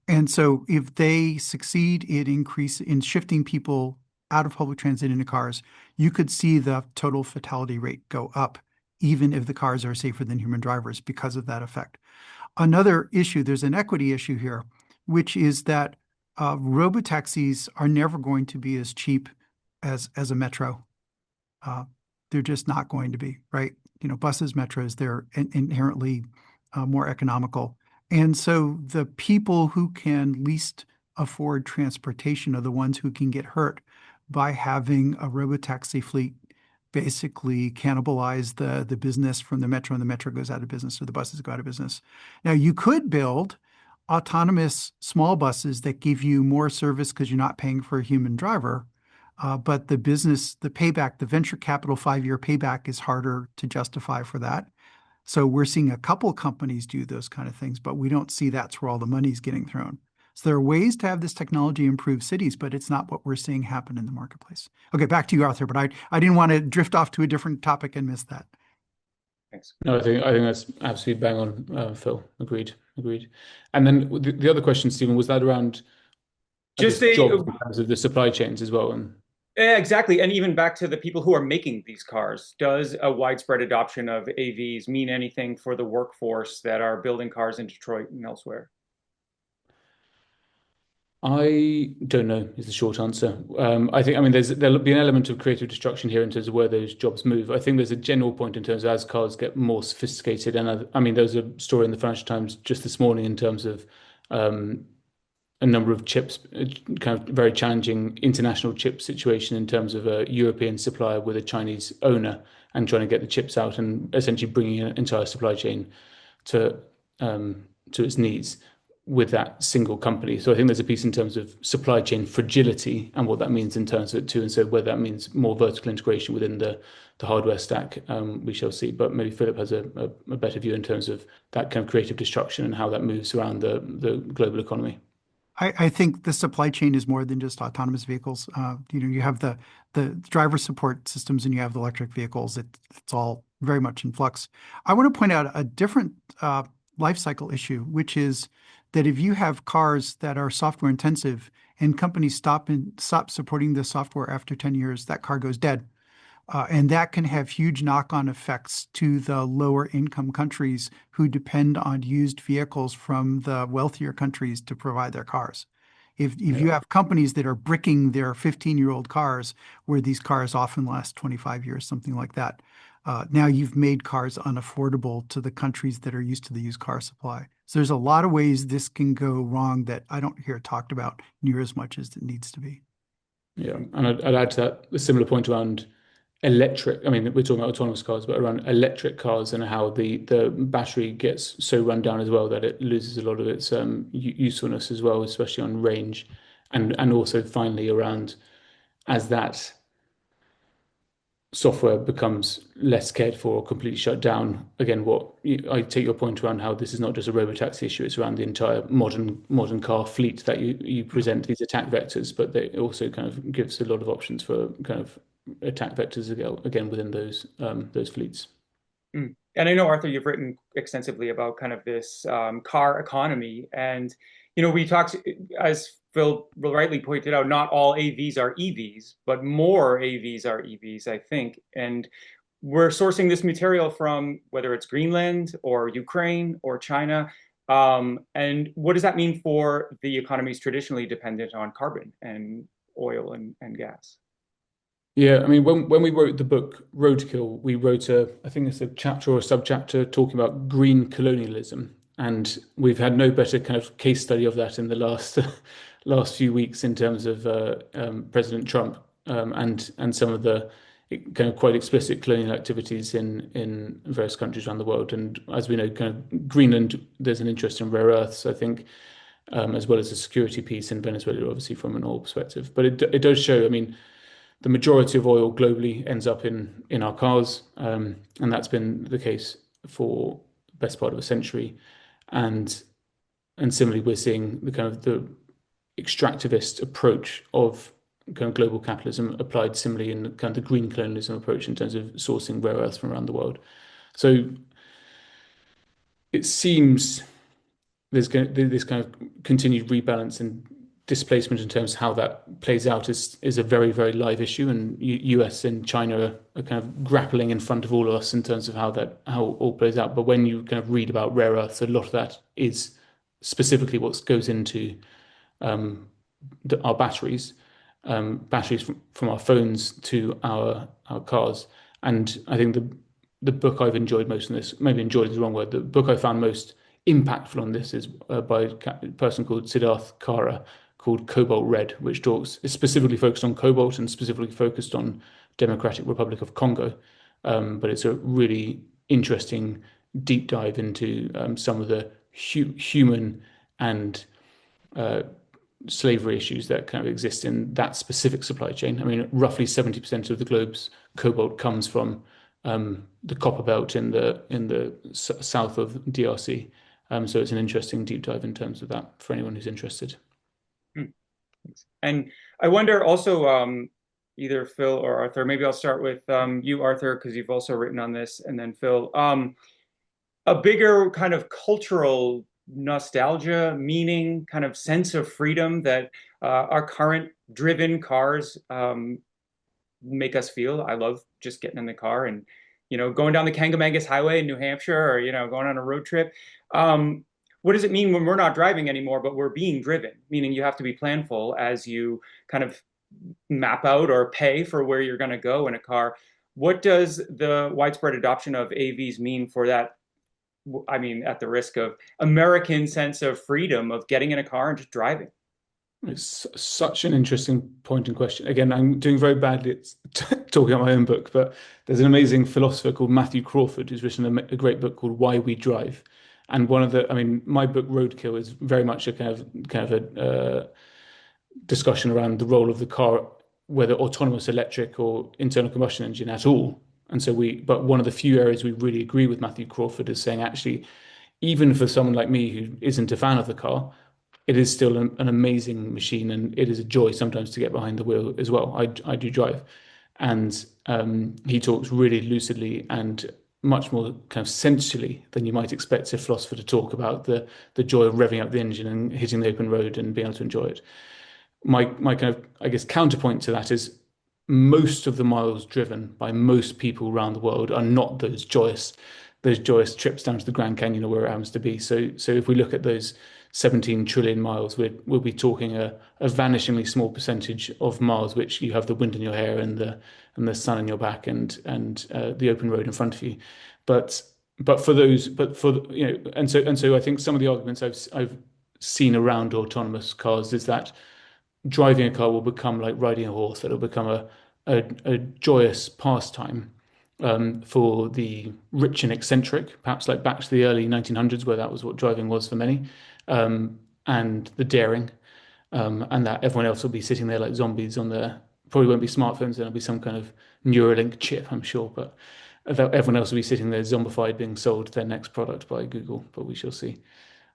And so if they succeed in shifting people out of public transit into cars, you could see the total fatality rate go up, even if the cars are safer than human drivers because of that effect. Another issue, there's an equity issue here, which is that robotaxis are never going to be as cheap as a metro. Uh, they're just not going to be, right? Buses, metros, they're inherently more economical. And so the people who can least afford transportation are the ones who can get hurt by having a robotaxi fleet basically cannibalize the business from the metro, and the metro goes out of business, or the buses go out of business. Now, you could build autonomous small buses that give you more service because you're not paying for a human driver. But the payback, the venture capital 5-year payback is harder to justify for that. So we're seeing a couple companies do those kind of things, but we don't see that's where all the money's getting thrown. So there are ways to have this technology improve cities, but it's not what we're seeing happen in the marketplace. Okay, back to you, Arthur, but I didn't want to drift off to a different topic and miss that. Thanks. No, I think that's absolutely bang on, Phil. Agreed. And then the other question, Stephen, was that around, I guess, Just a jobs in terms of the supply chains as well. And Yeah, exactly. And even back to the people who are making these cars, does a widespread adoption of AVs mean anything for the workforce that are building cars in Detroit and elsewhere? I don't know is the short answer. I mean, there'll be an element of creative destruction here in terms of where those jobs move. I think there's a general point in terms of as cars get more sophisticated, and I mean, there was a story in the Financial Times just this morning in terms of a number of chips, kind of very challenging international chip situation in terms of a European supplier with a Chinese owner and trying to get the chips out and essentially bringing an entire supply chain to its needs with that single company. So I think there's a piece in terms of supply chain fragility and what that means in terms of it too. And so whether that means more vertical integration within the hardware stack, we shall see. But maybe Philip has a better view in terms of that kind of creative destruction and how that moves around the global economy. I think the supply chain is more than just autonomous vehicles. You have the driver support systems and you have the electric vehicles. It's all very much in flux. I want to point out a different life cycle issue, which is that if you have cars that are software intensive and companies stop supporting the software after 10 years, that car goes dead. And that can have huge knock-on effects to the lower income countries who depend on used vehicles from the wealthier countries to provide their cars. If you have companies that are bricking their 15-year-old cars, where these cars often last 25 years, something like that, now you've made cars unaffordable to the countries that are used to the used car supply. So there's a lot of ways this can go wrong that I don't hear talked about near as much as it needs to be. Yeah, and I'd add to that a similar point around electric. I mean, we're talking about autonomous cars, but around electric cars and how the battery gets so run down as well that it loses a lot of its usefulness as well, especially on range, and also finally around as that software becomes less cared for or completely shut down. Again, I take your point around how this is not just a robotaxi issue; it's around the entire modern car fleet that you present these attack vectors, but they also kind of gives a lot of options for kind of attack vectors again within those fleets. Mm. And I know, Arthur, you've written extensively about kind of this car economy. And, we talked, as Phil rightly pointed out, not all AVs are EVs, but more AVs are EVs, I think. And we're sourcing this material from whether it's Greenland or Ukraine or China. And what does that mean for the economies traditionally dependent on carbon and oil and gas? Yeah, I mean, when we wrote the book Roadkill, we wrote I think it's a chapter or a subchapter talking about green colonialism, and we've had no better kind of case study of that in the last few weeks in terms of President Trump and some of the kind of quite explicit colonial activities in various countries around the world. And as we know, kind of Greenland, there's an interest in rare earths, I think, as well as a security piece in Venezuela, obviously from an oil perspective. But it does show, I mean, the majority of oil globally ends up in our cars, and that's been the case for the best part of a century. And similarly, we're seeing the kind of the extractivist approach of kind of global capitalism applied similarly in kind of the green colonialism approach in terms of sourcing rare earths from around the world. So it seems this kind of continued rebalance and displacement in terms of how that plays out is a very, very live issue, and US and China are kind of grappling in front of all of us in terms of how it all plays out. But when you kind of read about rare earths, a lot of that is specifically what goes into um, our batteries, batteries from our phones to our cars. And I think the book I've enjoyed most in this, maybe enjoyed is the wrong word, the book I found most impactful on this is by a person called Siddharth Kara, called Cobalt Red, which talks is specifically focused on cobalt and specifically focused on Democratic Republic of Congo. But it's a really interesting deep dive into some of the human and uh, slavery issues that kind of exist in that specific supply chain. I mean, roughly 70% of the globe's cobalt comes from the copper belt in the south of DRC. So it's an interesting deep dive in terms of that for anyone who's interested. Hmm. And I wonder also, either Phil or Arthur, maybe I'll start with you, Arthur, because you've also written on this, and then Phil. A bigger kind of cultural nostalgia, meaning, kind of sense of freedom that our current driven cars make us feel. I love just getting in the car and, going down the Kangamangas Highway in New Hampshire, or, going on a road trip. What does it mean when we're not driving anymore, but we're being driven? Meaning you have to be planful as you kind of map out or pay for where you're going to go in a car. What does the widespread adoption of AVs mean for that? I mean, at the risk of American sense of freedom of getting in a car and just driving. It's such an interesting point and question. Again, I'm doing very badly at talking about my own book, but there's an amazing philosopher called Matthew Crawford who's written a great book called Why We Drive. And I mean, my book Roadkill is very much a kind of a discussion around the role of the car, whether autonomous, electric, or internal combustion engine at all. And so but one of the few areas we really agree with Matthew Crawford is saying actually, even for someone like me who isn't a fan of the car, it is still an amazing machine, and it is a joy sometimes to get behind the wheel as well. I do drive, and he talks really lucidly and much more kind of sensually than you might expect a philosopher to talk about the joy of revving up the engine and hitting the open road and being able to enjoy it. My kind of, I guess, counterpoint to that is most of the miles driven by most people around the world are not those joyous trips down to the Grand Canyon or where it happens to be. So if we look at those 17 trillion miles, we'll be talking a vanishingly small percentage of miles which you have the wind in your hair and the sun in your back and the open road in front of you. But for those, but for and so I think some of the arguments I've seen around autonomous cars is that driving a car will become like riding a horse, that it'll become a joyous pastime for the rich and eccentric, perhaps like back to the early 1900s, where that was what driving was for many, and the daring, and that everyone else will be sitting there like zombies on their, probably won't be smartphones, there'll be some kind of Neuralink chip, I'm sure, but everyone else will be sitting there zombified, being sold their next product by Google, but we shall see.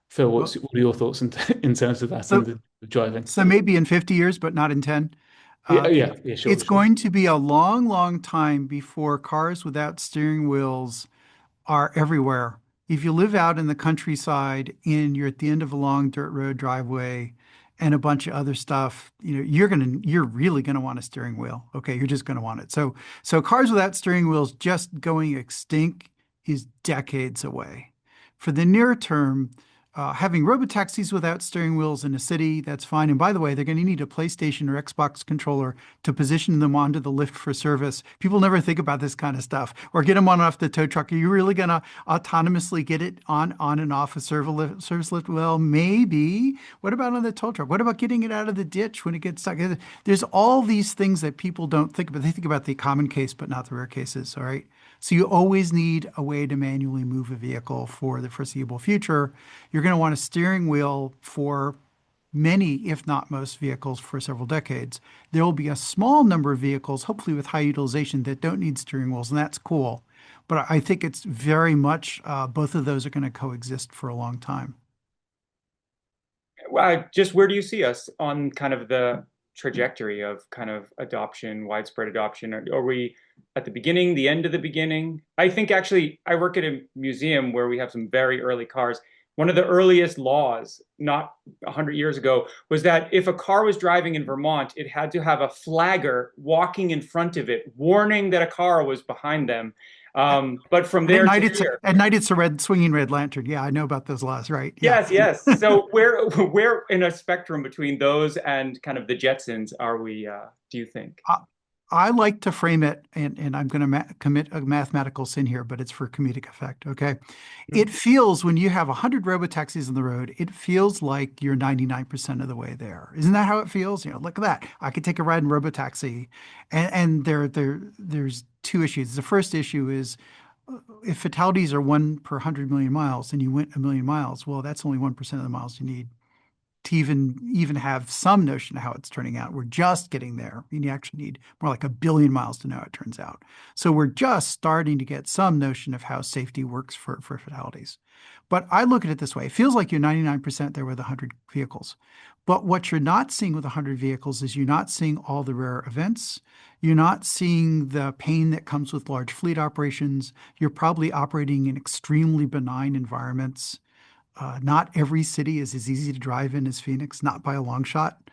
Phil, Well, what are your thoughts in terms of that and so, the driving? so maybe in 50 years, but not in 10. Yeah, Uh, yeah, sure, it's sure. going to be a long, long time before cars without steering wheels are everywhere. If you live out in the countryside and you're at the end of a long dirt road driveway and a bunch of other stuff, you're really gonna want a steering wheel. Okay, you're just gonna want it. So cars without steering wheels just going extinct is decades away. For the near term, having robotaxis without steering wheels in a city, that's fine. And by the way, they're going to need a PlayStation or Xbox controller to position them onto the lift for service. People never think about this kind of stuff. Or get them on off the tow truck. Are you really going to autonomously get it on and off a service lift? Well, maybe. What about on the tow truck? What about getting it out of the ditch when it gets stuck? There's all these things that people don't think about. They think about the common case, but not the rare cases. All right. So you always need a way to manually move a vehicle for the foreseeable future. You're going to want a steering wheel for many, if not most vehicles for several decades. There will be a small number of vehicles, hopefully with high utilization, that don't need steering wheels, and that's cool. But I think it's very much both of those are going to coexist for a long time. Just where do you see us on kind of the trajectory of kind of adoption, widespread adoption? Are we at the beginning, the end of the beginning? I think actually, I work at a museum where we have some very early cars. One of the earliest laws, not 100 years ago, was that if a car was driving in Vermont, it had to have a flagger walking in front of it, warning that a car was behind them. But from And there to here, at night it's a red swinging red lantern. Yeah, I know about those laws, right? Yeah. yes, yes. So where in a spectrum between those and kind of the Jetsons are we, do you think? I, I like to frame it, and I'm going to commit a mathematical sin here, but it's for comedic effect. Okay. It feels when you have 100 robotaxis on the road, it feels like you're 99% of the way there. Isn't that how it feels? You know, look at that. I could take a ride in robotaxi, and there's two issues. The first issue is if fatalities are 1 per 100 million miles and you went a million miles, well, that's only 1% of the miles you need to even have some notion of how it's turning out. We're just getting there. And you actually need more like 1 billion miles to know how it turns out. So we're just starting to get some notion of how safety works for fatalities. But I look at it this way. It feels like you're 99% there with 100 vehicles. But what you're not seeing with 100 vehicles is you're not seeing all the rare events. You're not seeing the pain that comes with large fleet operations. You're probably operating in extremely benign environments. Not every city is as easy to drive in as Phoenix, not by a long shot.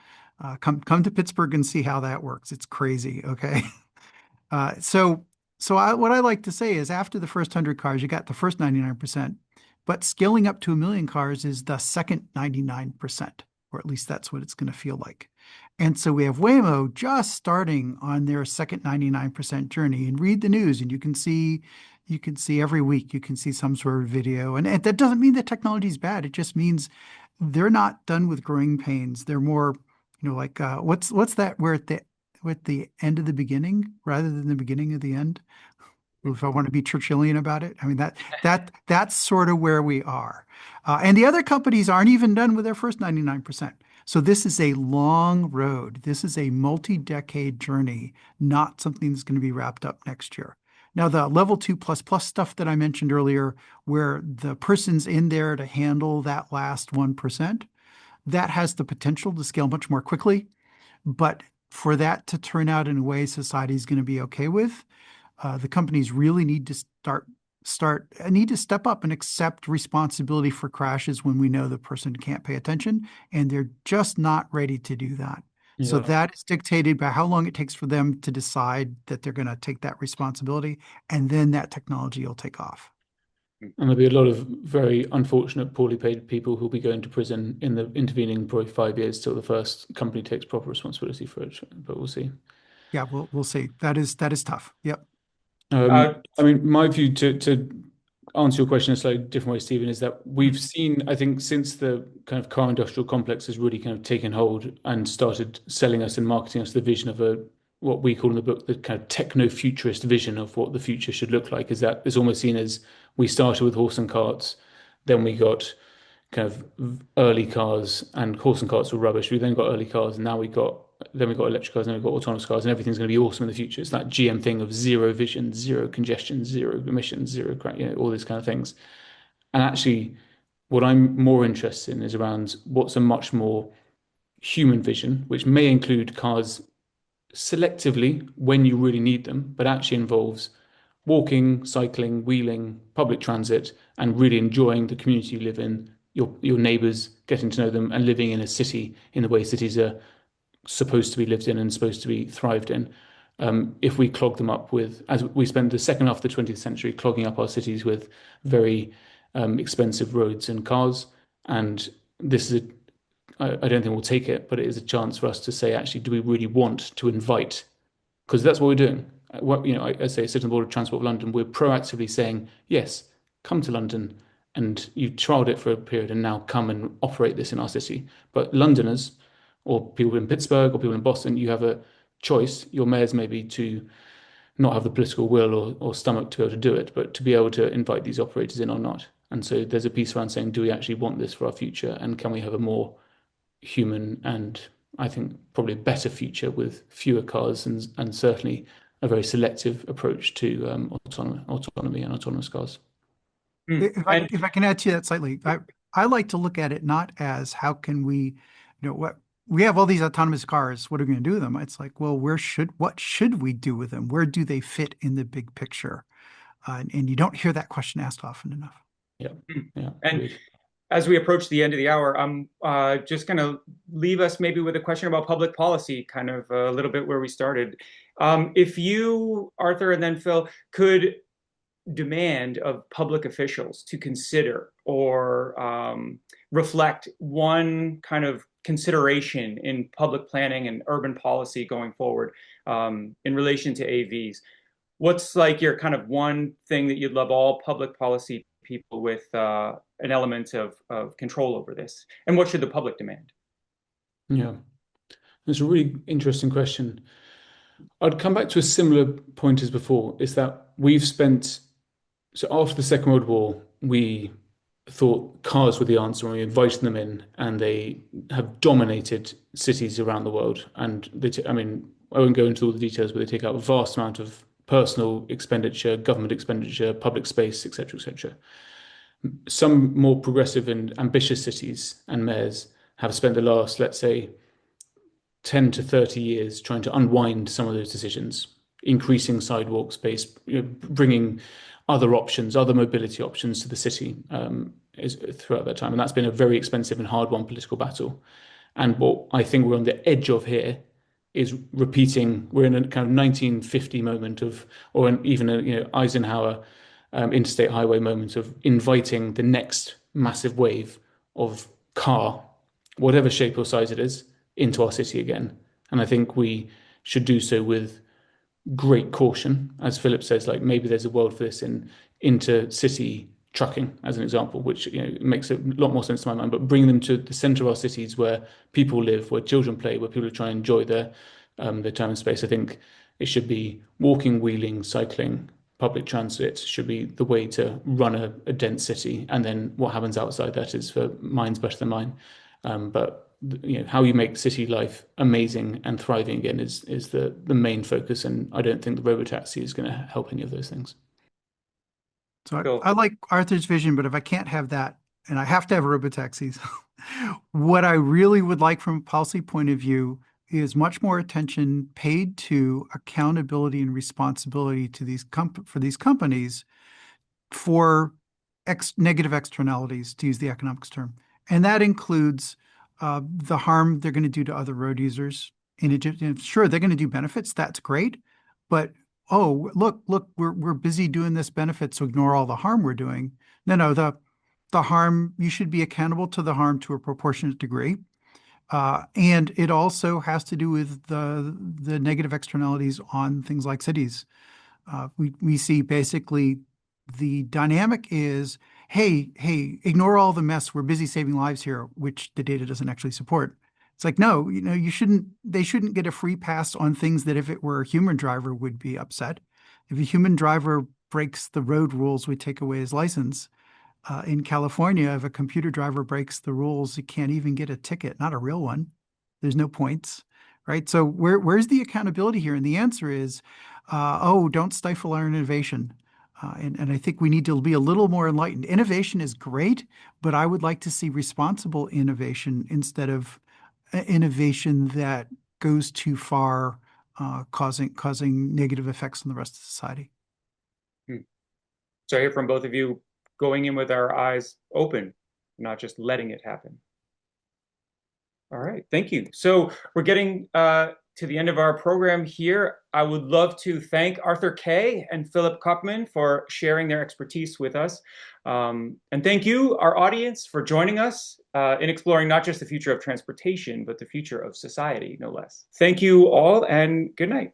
Come to Pittsburgh and see how that works. It's crazy. Okay. So what I like to say is after the first 100 cars, you got the first 99%, but scaling up to 1 million cars is the second 99%, or at least that's what it's going to feel like. And so we have Waymo just starting on their second 99% journey. And read the news, and you can see every week, you can see some sort of video. And that doesn't mean that technology is bad. It just means they're not done with growing pains. They're more, like what's that? We're at the end of the beginning rather than the beginning of the end. If I want to be Churchillian about it, I mean that's sort of where we are. And the other companies aren't even done with their first 99%. So this is a long road. This is a multi-decade journey, not something that's going to be wrapped up next year. Now, the level 2++ stuff that I mentioned earlier, where the person's in there to handle that last 1%, that has the potential to scale much more quickly. But for that to turn out in a way society is going to be okay with, the companies really need to need to step up and accept responsibility for crashes when we know the person can't pay attention, and they're just not ready to do that. So Yeah. that is dictated by how long it takes for them to decide that they're going to take that responsibility, and then that technology will take off. And there'll be a lot of very unfortunate, poorly paid people who'll be going to prison in the intervening probably 5 years till the first company takes proper responsibility for it. But we'll see. Yeah, we'll see. That is tough. Yep. I mean, my view to answer your question in a slightly different way, Stephen, is that we've seen, I think, since the kind of car industrial complex has really kind of taken hold and started selling us and marketing us the vision of what we call in the book, the kind of techno-futurist vision of what the future should look like, is that it's almost seen as we started with horse and carts, then we got kind of early cars, and horse and carts were rubbish. We then got early cars, and now we got electric cars, and then we've got autonomous cars, and everything's going to be awesome in the future. It's that GM thing of zero vision, zero congestion, zero emissions, zero crash, all these kind of things. And actually, what I'm more interested in is around what's a much more human vision, which may include cars selectively when you really need them, but actually involves walking, cycling, wheeling, public transit, and really enjoying the community you live in, your neighbors, getting to know them, and living in a city in the way cities are supposed to be lived in and supposed to be thrived in. If we clog them up with, as we spent the second half of the 20th century clogging up our cities with very expensive roads and cars, and this is I don't think we'll take it, but it is a chance for us to say, actually, do we really want to invite? Because that's what we're doing. I say, sit on the board of Transport of London. We're proactively saying, yes, come to London, and you've trialed it for a period, and now come and operate this in our city. But Londoners, or people in Pittsburgh, or people in Boston, you have a choice. Your mayors maybe to not have the political will or stomach to be able to do it, but to be able to invite these operators in or not. And so there's a piece around saying, do we actually want this for our future, and can we have a more human and I think probably a better future with fewer cars and certainly a very selective approach to autonomy and autonomous cars. If I can add to that slightly, I like to look at it not as how can we, what we have all these autonomous cars. What are we going to do with them? It's like, well, what should we do with them? Where do they fit in the big picture? And you don't hear that question asked often enough. Yeah, yeah, And agreed. as we approach the end of the hour, I'm just going to leave us maybe with a question about public policy, kind of a little bit where we started. If you, Arthur, and then Phil, could demand of public officials to consider or reflect one kind of consideration in public planning and urban policy going forward in relation to AVs. What's like your kind of one thing that you'd love all public policy people with an element of control over this? And what should the public demand? Yeah, it's a really interesting question. I'd come back to a similar point as before, is that so after the Second World War, we thought cars were the answer and we invited them in, and they have dominated cities around the world. And I mean, I won't go into all the details, but they take out a vast amount of personal expenditure, government expenditure, public space, etc., etc. Some more progressive and ambitious cities and mayors have spent the last, let's say, 10 to 30 years trying to unwind some of those decisions, increasing sidewalk space, bringing other options, other mobility options to the city throughout that time. And that's been a very expensive and hard-won political battle. And what I think we're on the edge of here is we're in a kind of 1950 moment or even a Eisenhower interstate highway moment of inviting the next massive wave of car, whatever shape or size it is, into our city again. And I think we should do so with great caution. As Philip says, like maybe there's a world for this in intercity trucking, as an example, which makes a lot more sense to my mind. But bring them to the centre of our cities where people live, where children play, where people are trying to enjoy their time and space. I think it should be walking, wheeling, cycling, public transit should be the way to run a dense city. And then what happens outside that is for minds better than mine. But how you make city life amazing and thriving again is the main focus, and I don't think the robotaxi is going to help any of those things. So Phil. I like Arthur's vision, but if I can't have that, and I have to have robotaxis, what I really would like from a policy point of view is much more attention paid to accountability and responsibility to for these companies for negative externalities, to use the economics term. And that includes the harm they're going to do to other road users. And sure, they're going to do benefits. That's great. But oh, look, we're busy doing this benefit, so ignore all the harm we're doing. No, the harm, you should be accountable to the harm to a proportionate degree. And it also has to do with the negative externalities on things like cities. We see basically the dynamic is, hey, ignore all the mess. We're busy saving lives here, which the data doesn't actually support. It's like, no, they shouldn't get a free pass on things that if it were a human driver would be upset. If a human driver breaks the road rules, we take away his license. In California, if a computer driver breaks the rules, you can't even get a ticket, not a real one. There's no points, right? So where's the accountability here? And the answer is, don't stifle our innovation. And I think we need to be a little more enlightened. Innovation is great, but I would like to see responsible innovation instead of innovation that goes too far, causing negative effects on the rest of society. So I hear from both of you going in with our eyes open, not just letting it happen. All right, thank you. So we're getting to the end of our program here. I would love to thank Arthur Kay and Philip Koopman for sharing their expertise with us. And thank you, our audience, for joining us in exploring not just the future of transportation, but the future of society, no less. Thank you all, and good night.